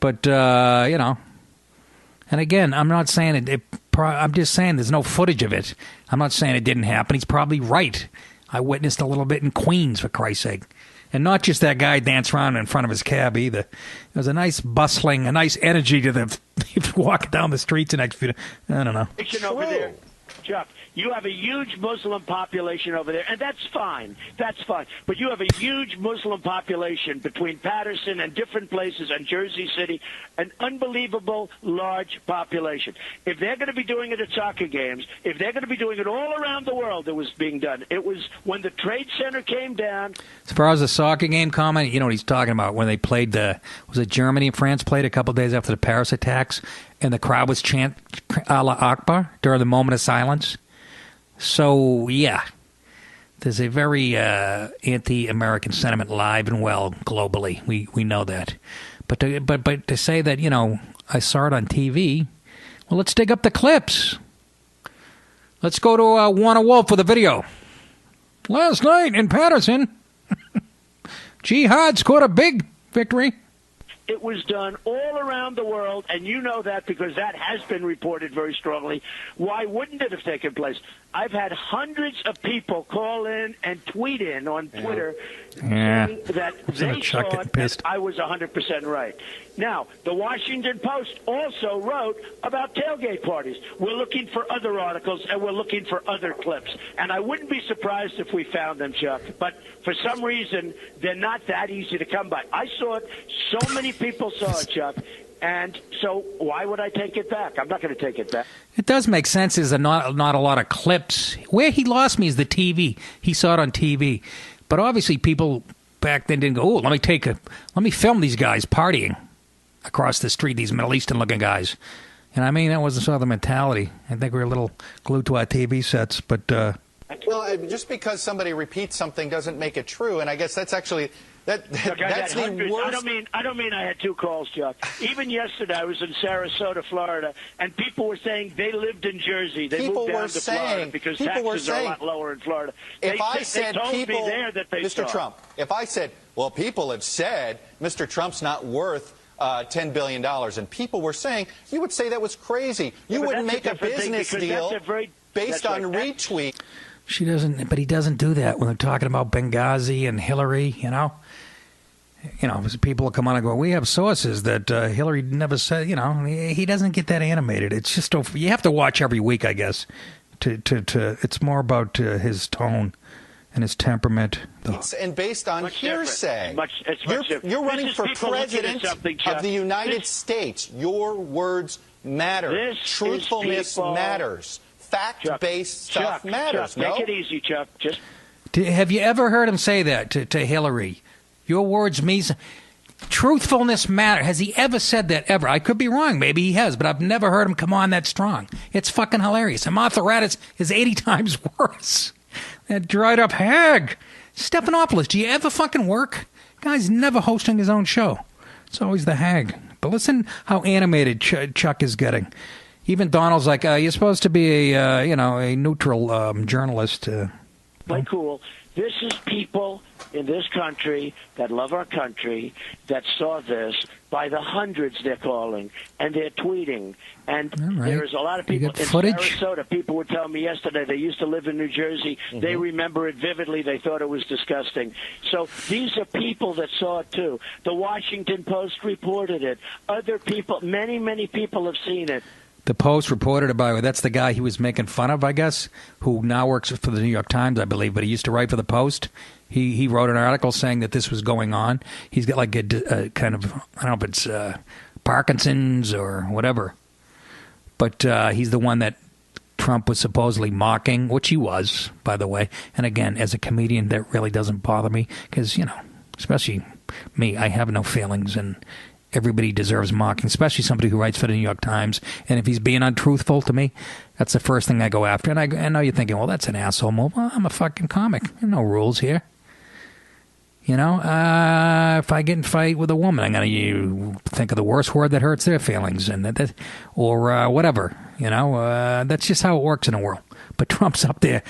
But you know, and again, I'm not saying it. I'm just saying there's no footage of it. I'm not saying it didn't happen. He's probably right. I witnessed a little bit in Queens, for Christ's sake. And not just that guy dance around in front of his cab either. There's a nice bustling, a nice energy to the walking down the streets and I don't know. Over there, Chuck, you have a huge Muslim population over there, and that's fine. That's fine. But you have a huge Muslim population between Patterson and different places and Jersey City, an unbelievable large population. If they're going to be doing it at soccer games, if they're going to be doing it all around the world, it was being done. It was when the Trade Center came down. As far as the soccer game comment, you know what he's talking about when they played was it Germany and France played a couple of days after the Paris attacks, and the crowd was chant Allah Akbar during the moment of silence. So, yeah, there's a very anti-American sentiment alive and well globally. We know that. But to say that, you know, I saw it on TV, well, let's dig up the clips. Let's go to Warner Wolf with a video. Last night in Patterson, Jihad scored a big victory. It was done all around the world, and you know that because that has been reported very strongly. Why wouldn't it have taken place? I've had hundreds of people call in and tweet in on Twitter saying that they thought that I was 100% right. Now, the Washington Post also wrote about tailgate parties. We're looking for other articles, and we're looking for other clips. And I wouldn't be surprised if we found them, Chuck. But for some reason, they're not that easy to come by. I saw it. So many people saw it, Chuck. And so why would I take it back? I'm not going to take it back. It does make sense. There's not a lot of clips. Where he lost me is the TV. He saw it on TV. But obviously people back then didn't go, oh, let me film these guys partying across the street, these Middle Eastern-looking guys. And I mean, that wasn't sort of the mentality. I think we were a little glued to our TV sets. But well, just because somebody repeats something doesn't make it true. And I guess that's actually... That's the worst. I don't mean I had two calls, Chuck. Even yesterday, I was in Sarasota, Florida, and people were saying they lived in Jersey. They moved down to Florida because taxes are a lot lower in Florida. If I said people, Mr. Trump, if I said, well, people have said Mr. Trump's not worth $10 billion, and people were saying, you would say that was crazy. You wouldn't make a business deal based on retweet. She doesn't, but he doesn't do that when they're talking about Benghazi and Hillary, you know. You know, people will come on and go, we have sources that Hillary never said, you know. He doesn't get that animated. It's just, you have to watch every week, I guess. It's more about his tone and his temperament. And based on hearsay. You're running for president of the United States. Your words matter. Truthfulness matters. Fact-based stuff matters. Chuck, make it easy, Chuck. Have you ever heard him say that to Hillary? Your words mean truthfulness matter. Has he ever said that ever? I could be wrong. Maybe he has, but I've never heard him come on that strong. It's fucking hilarious. And Martha Raddatz is 80 times worse. That dried-up hag. Stephanopoulos, do you ever fucking work? Guy's never hosting his own show. It's always the hag. But listen how animated Chuck is getting. Even Donald's like, you're supposed to be a neutral journalist. Play cool. This is people in this country that love our country that saw this. By the hundreds they're calling, and they're tweeting. And there's a lot of people in Sarasota. People were telling me yesterday they used to live in New Jersey. Mm-hmm. They remember it vividly. They thought it was disgusting. So these are people that saw it, too. The Washington Post reported it. Other people, many, many people have seen it. The Post reported about it. That's the guy he was making fun of, I guess, who now works for the New York Times, I believe, but he used to write for the Post. He wrote an article saying that this was going on. He's got like a kind of, I don't know if it's Parkinson's or whatever, but he's the one that Trump was supposedly mocking, which he was, by the way. And again, as a comedian, that really doesn't bother me because, you know, especially me, I have no feelings, and everybody deserves mocking, especially somebody who writes for the New York Times. And if he's being untruthful to me, that's the first thing I go after. And I know you're thinking, well, that's an asshole move. Well, I'm a fucking comic. There are no rules here. You know, if I get in a fight with a woman, I'm going to think of the worst word that hurts their feelings, and or whatever. You know, that's just how it works in the world. But Trump's up there.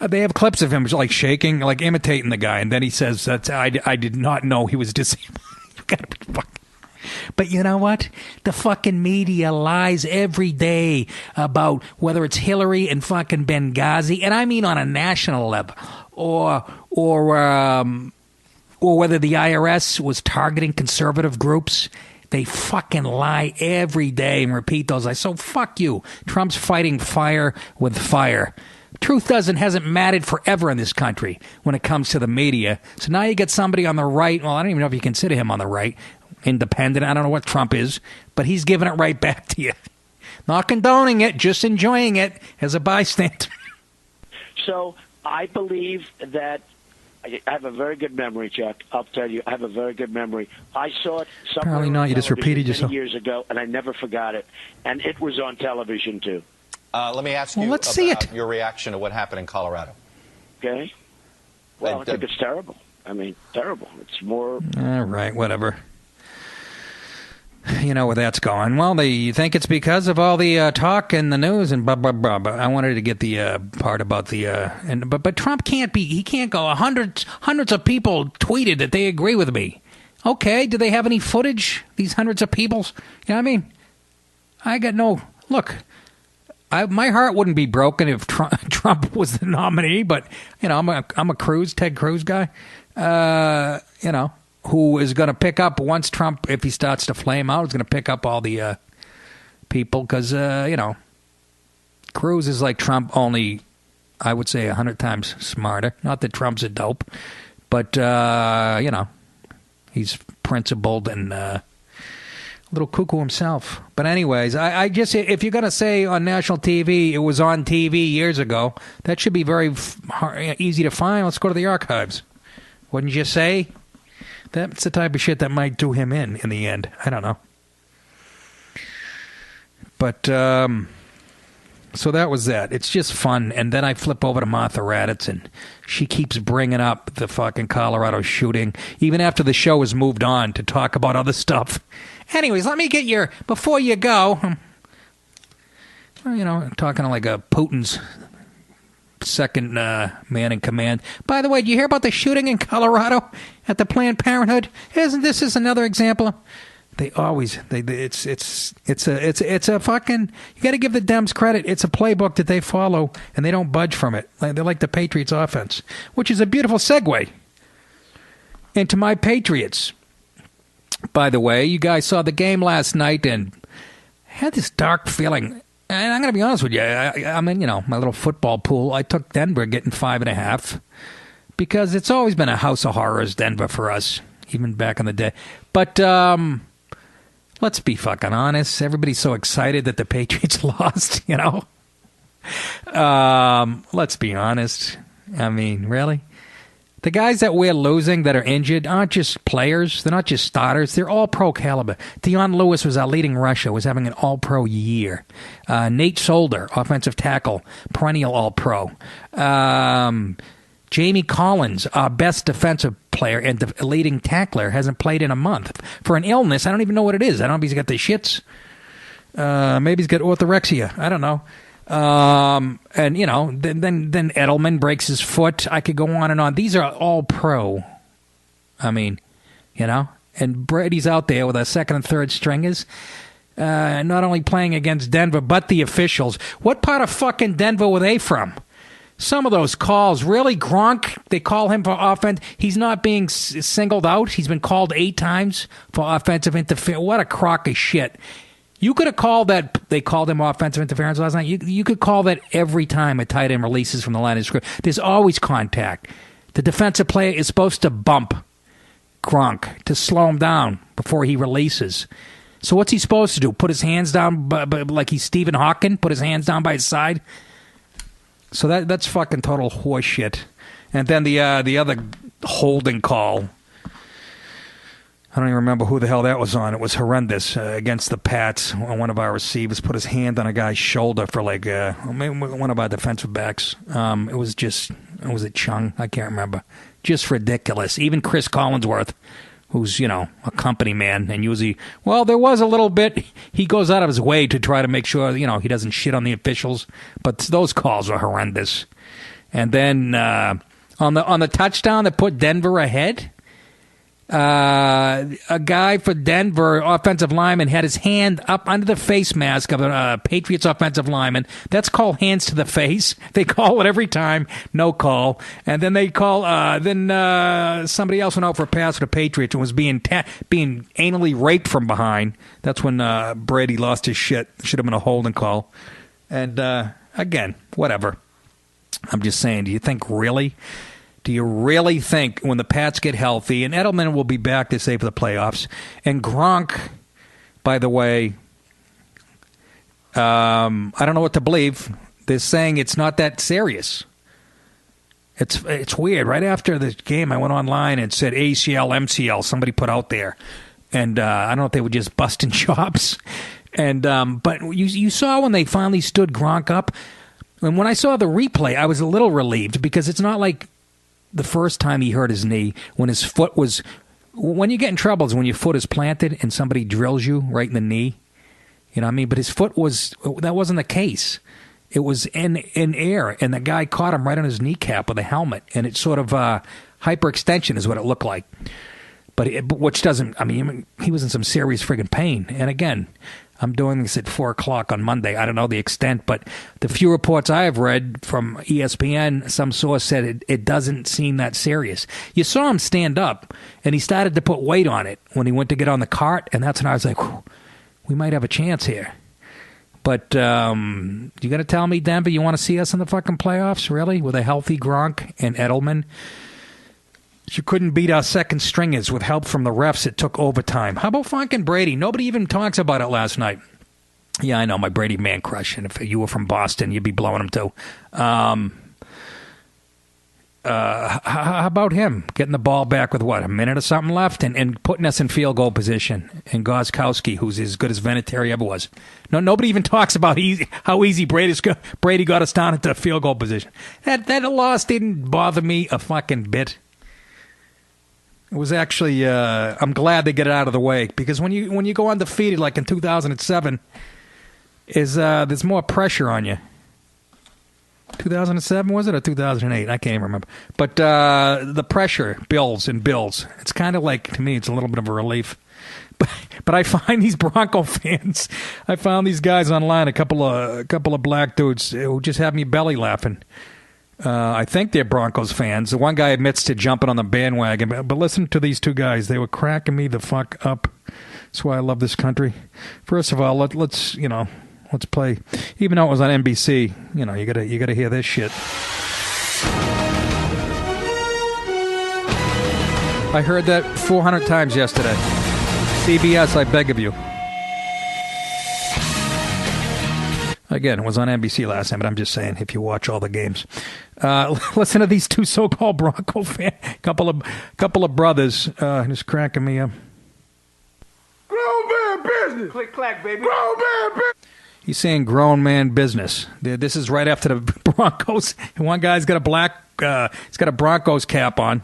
They have clips of him like shaking, like imitating the guy, and then he says, I did not know he was disabled. You got to be fucking... But you know what? The fucking media lies every day about whether it's Hillary and fucking Benghazi, and I mean on a national level, or whether the IRS was targeting conservative groups. They fucking lie every day and repeat those lies. So fuck you. Trump's fighting fire with fire. Truth hasn't mattered forever in this country when it comes to the media. So now you get somebody on the right. Well, I don't even know if you consider him on the right. Independent. I don't know what Trump is, but he's giving it right back to you. Not condoning it, just enjoying it as a bystander. So I believe that I have a very good memory, Chuck. I'll tell you, I have a very good memory. I saw it somewhere Apparently not. You just repeated yourself. Many years ago, and I never forgot it. And it was on television, too. Let me ask you about your reaction to what happened in Colorado. Okay. Well, I think it's terrible. I mean, terrible. It's more... All right, whatever. You know where that's going. Well, you think it's because of all the talk in the news and blah, blah, blah. But I wanted to get the part about the... But Trump can't be... He can't go... Hundreds of people tweeted that they agree with me. Okay, do they have any footage? These hundreds of people? You know what I mean? I got no... Look, my heart wouldn't be broken if Trump was the nominee, but, you know, I'm a Ted Cruz guy. You know... who is going to pick up once Trump, if he starts to flame out, is going to pick up all the people because, you know, Cruz is like Trump, only, I would say, 100 times smarter. Not that Trump's a dope, but, you know, he's principled and a little cuckoo himself. But anyways, I just, if you're going to say on national TV, it was on TV years ago, that should be very easy to find. Let's go to the archives. Wouldn't you say? That's the type of shit that might do him in the end. I don't know. But, so that was that. It's just fun. And then I flip over to Martha Raddatz, and she keeps bringing up the fucking Colorado shooting, even after the show has moved on to talk about other stuff. Anyways, let me get before you go, well, you know, talking like a Putin's second man in command. By the way, did you hear about the shooting in Colorado at the Planned Parenthood? Isn't this is another example? They always it's a fucking, you got to give the Dems credit. It's a playbook that they follow and they don't budge from it. They're like the Patriots offense, which is a beautiful segue into my Patriots. By the way, you guys saw the game last night and had this dark feeling. And I'm going to be honest with you. I'm in, you know, my little football pool. I took Denver getting 5.5 because it's always been a house of horrors, Denver, for us, even back in the day. But let's be fucking honest. Everybody's so excited that the Patriots lost, you know. Let's be honest. I mean, really? The guys that we're losing that are injured aren't just players. They're not just starters. They're all pro caliber. Deion Lewis was our leading rusher, was having an all-pro year. Nate Solder, offensive tackle, perennial all-pro. Jamie Collins, our best defensive player and leading tackler, hasn't played in a month. For an illness, I don't even know what it is. I don't know if he's got the shits. Maybe he's got orthorexia. I don't know. And, you know, then Edelman breaks his foot. I could go on and on. These are all pro I mean, you know? And Brady's out there with our second and third stringers, not only playing against Denver, but the officials. What part of fucking Denver were they from? Some of those calls, really, Gronk, they call him for offense. He's not being singled out. He's been called 8 times for offensive interference. What a crock of shit. You could have called that, they called him offensive interference last night. You could call that every time a tight end releases from the line of scrimmage. There's always contact. The defensive player is supposed to bump Gronk to slow him down before he releases. So what's he supposed to do? Put his hands down like he's Stephen Hawking? Put his hands down by his side? So that's fucking total horseshit. And then the other holding call, I don't even remember who the hell that was on. It was horrendous against the Pats. One of our receivers put his hand on a guy's shoulder for like one of our defensive backs. It was it Chung? I can't remember. Just ridiculous. Even Chris Collinsworth, who's, you know, a company man, and usually, well, there was a little bit, he goes out of his way to try to make sure, you know, he doesn't shit on the officials, but those calls are horrendous. And then on the touchdown that put Denver ahead, a guy for Denver, offensive lineman, had his hand up under the face mask of a Patriots offensive lineman. That's called hands to the face. They call it every time. No call. And then they call, somebody else went out for a pass for the Patriots and was being anally raped from behind. That's when Brady lost his shit. Should have been a holding call. And again, whatever. I'm just saying, do you think really? Do you really think when the Pats get healthy, and Edelman will be back, they say, for the playoffs, and Gronk, by the way, I don't know what to believe. They're saying it's not that serious. It's weird. Right after the game, I went online and said ACL, MCL, somebody put out there. And I don't know if they were just busting chops. And but you saw when they finally stood Gronk up, and when I saw the replay, I was a little relieved because it's not like the first time he hurt his knee, when his foot was... When you get in trouble is when your foot is planted and somebody drills you right in the knee. You know what I mean? But his foot was... That wasn't the case. It was in air, and the guy caught him right on his kneecap with a helmet, and it sort of... hyperextension is what it looked like. But which doesn't... I mean, he was in some serious friggin' pain. And again... I'm doing this at 4 o'clock on Monday. I don't know the extent, but the few reports I have read from ESPN, some source said it doesn't seem that serious. You saw him stand up, and he started to put weight on it when he went to get on the cart, and that's when I was like, we might have a chance here. But you going to tell me, Denver, you want to see us in the fucking playoffs, really, with a healthy Gronk and Edelman? You couldn't beat our second stringers with help from the refs. It took overtime. How about fucking Brady? Nobody even talks about it last night. Yeah, I know, my Brady man crush. And if you were from Boston, you'd be blowing him too. How about him getting the ball back with, what, a minute or something left and putting us in field goal position? And Gostkowski, who's as good as Vinatieri ever was. No, nobody even talks about how easy Brady got us down into field goal position. That loss didn't bother me a fucking bit. It was actually, I'm glad they get it out of the way, because when you go undefeated like in 2007, there's more pressure on you. 2007 was it, or 2008? I can't even remember. But the pressure builds and builds. It's kind of like, to me, it's a little bit of a relief. But I find these Bronco fans, I found these guys online, a couple of black dudes who just have me belly laughing. I think they're Broncos fans. The one guy admits to jumping on the bandwagon, but listen to these two guys. They were cracking me the fuck up. That's why I love this country. First of all, let's play. Even though it was on NBC, you gotta hear this shit. I heard that 400 times yesterday. CBS, I beg of you. Again, it was on NBC last time, but I'm just saying, if you watch all the games. Listen to these two so-called Bronco fans, couple of brothers, just cracking me up. Grown man business. Click, clack, baby. Grown man business. He's saying grown man business. This is right after the Broncos. One guy's got he's got a Broncos cap on,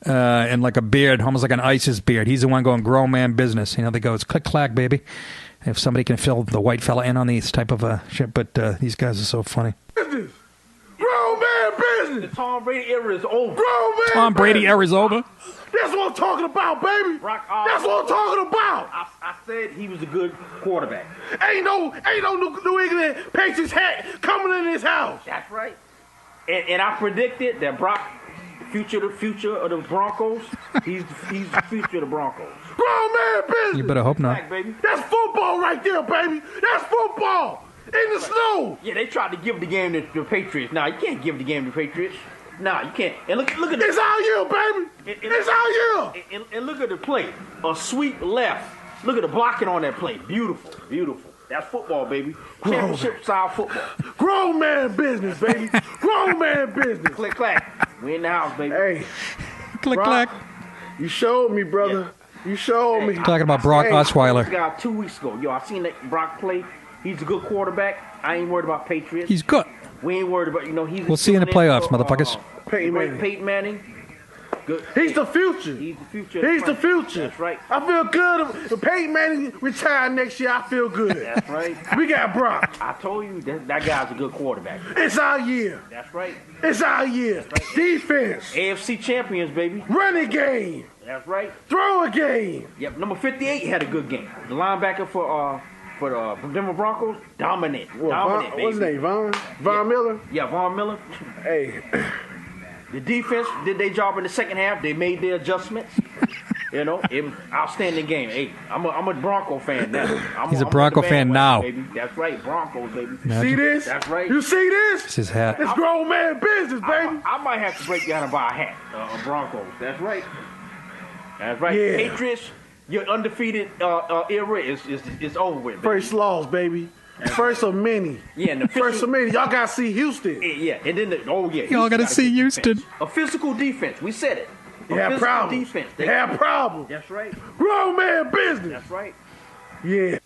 and like a beard, almost like an ISIS beard. He's the one going grown man business. They go, it's click, clack, baby. If somebody can fill the white fella in on these type of shit, but these guys are so funny. Business. Grown man business. The Tom Brady era is over. Grown man Tom Brady business. era is over. That's what I'm talking about, baby. Brock That's what I'm talking about. I said he was a good quarterback. Ain't no New England Patriots hat coming in his house. That's right. And I predicted that Brock, the future of the Broncos, he's the future of the Broncos. Grown man business. You better hope not. Back, baby. That's football right there, baby. That's football. In the snow. Yeah, they tried to give the game to the Patriots. Nah, you can't give the game to the Patriots. Nah, you can't. And look at It's our year, baby. It's our year. And look at the play. A sweep left. Look at the blocking on that play. Beautiful, beautiful. That's football, baby. Championship style football. Grown man business, baby. Grown man business. Click clack. We in the house, baby. Hey, Click, Brock, clack. you showed me, brother. You showed me. Talking about Brock Osweiler. This guy 2 weeks ago. Yo, I seen that Brock play. He's a good quarterback. I ain't worried about Patriots. He's good. We ain't worried about, he's... We'll see you in the playoffs, motherfuckers. Peyton Manning. Good. He's the future. He's the future. He's the future. That's right. I feel good. If Peyton Manning retire next year, I feel good. That's right. We got Brock. I told you that guy's a good quarterback. It's our year. That's right. It's our year. Right. Defense. AFC champions, baby. Running game. That's right. Throw a game. Yep. Number 58 had a good game. The linebacker for the Denver Broncos, dominant, baby. What's his name? Von Miller? Yeah, Von Miller. Hey. The defense did their job in the second half. They made their adjustments. It was outstanding game. Hey, I'm a Bronco fan now. He's a Bronco fan now. Baby. That's right, Broncos, baby. See this? That's right. You see this? It's his hat. It's grown man business, baby. I might have to break down and buy a hat. Broncos. That's right. That's right. Yeah. Patriots, your undefeated era is over with. Baby. First loss, baby. First of many. Yeah, and the First of many. Y'all got to see Houston. Yeah, and then Y'all got to see Houston. A physical defense. We said it. They have problems. Defense. They have problems. That's right. Grown man business. That's right. Yeah.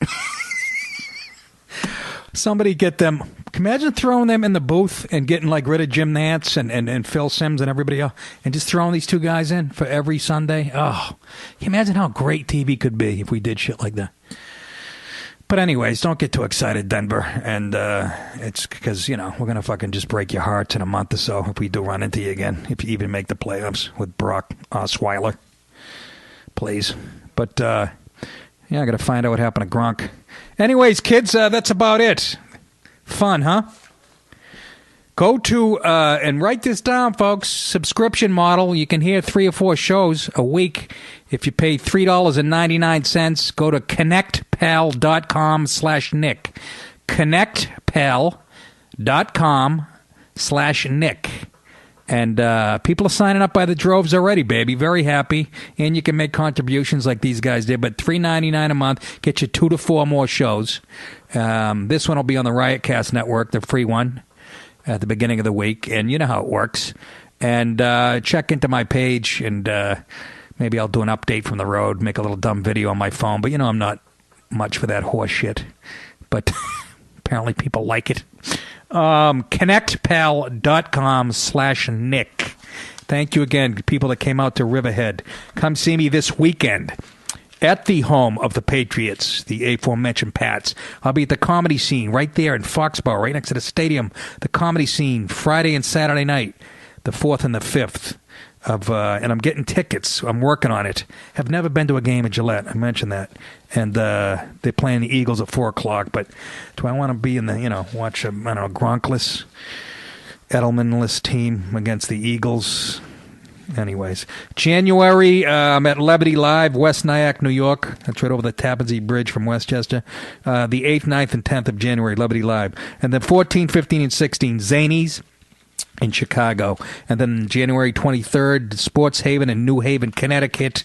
Somebody get them. Imagine throwing them in the booth and getting rid of Jim Nantz and Phil Simms and everybody else and just throwing these two guys in for every Sunday. Oh, can you imagine how great TV could be if we did shit like that? But anyways, don't get too excited, Denver. And it's because, we're going to fucking just break your hearts in a month or so if we do run into you again, if you even make the playoffs with Brock Osweiler. Please. But, I got to find out what happened to Gronk. Anyways, kids, that's about it. Fun, huh? Go to, and write this down, folks, subscription model. You can hear 3 or 4 shows a week. If you pay $3.99, go to connectpal.com/Nick. Connectpal.com/Nick. And people are signing up by the droves already, baby. Very happy. And you can make contributions like these guys did. But $3.99 a month gets you 2 to 4 more shows. This one will be on the Riotcast Network, the free one, at the beginning of the week. And you know how it works. And check into my page, and maybe I'll do an update from the road, make a little dumb video on my phone. But I'm not much for that horse shit. But apparently people like it. Connectpal.com/Nick. Thank you again, people that came out to Riverhead. Come see me this weekend at the home of the Patriots, the aforementioned Pats. I'll be at the Comedy Scene right there in Foxborough, right next to the stadium. The Comedy Scene, Friday and Saturday night, the 4th and the 5th. And I'm getting tickets. I'm working on it. Have never been to a game at Gillette. I mentioned that. And they're playing the Eagles at 4 o'clock. But do I want to be in the, watch a, Gronkless, Edelman-less team against the Eagles? Anyways. January, I'm at Levity Live, West Nyack, New York. That's right over the Tappan Zee Bridge from Westchester. The 8th, 9th, and 10th of January, Levity Live. And then 14, 15, and 16, Zanies in Chicago. And then January 23rd, Sports Haven in New Haven, Connecticut.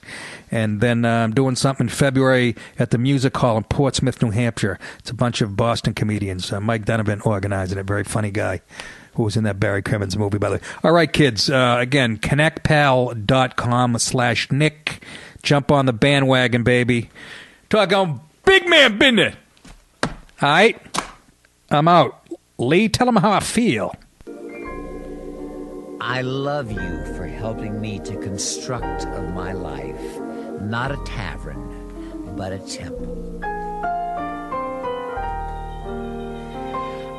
And then I'm doing something in February at the Music Hall in Portsmouth, New Hampshire. It's a bunch of Boston comedians. Mike Donovan organizing it. Very funny guy who was in that Barry Crimmins movie, by the way. All right, kids. Again, connectpal.com/Nick. Jump on the bandwagon, baby. Talk on big man business. All right? I'm out. Lee, tell them how I feel. I love you for helping me to construct of my life, not a tavern, but a temple.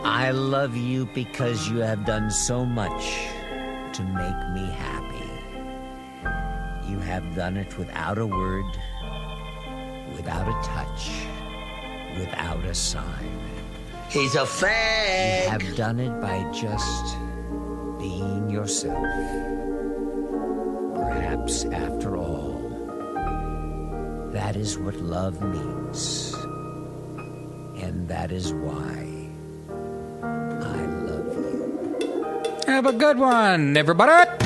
I love you because you have done so much to make me happy. You have done it without a word, without a touch, without a sign. He's a fag. You have done it by just being yourself. Perhaps, after all, that is what love means. And that is why I love you. Have a good one, everybody.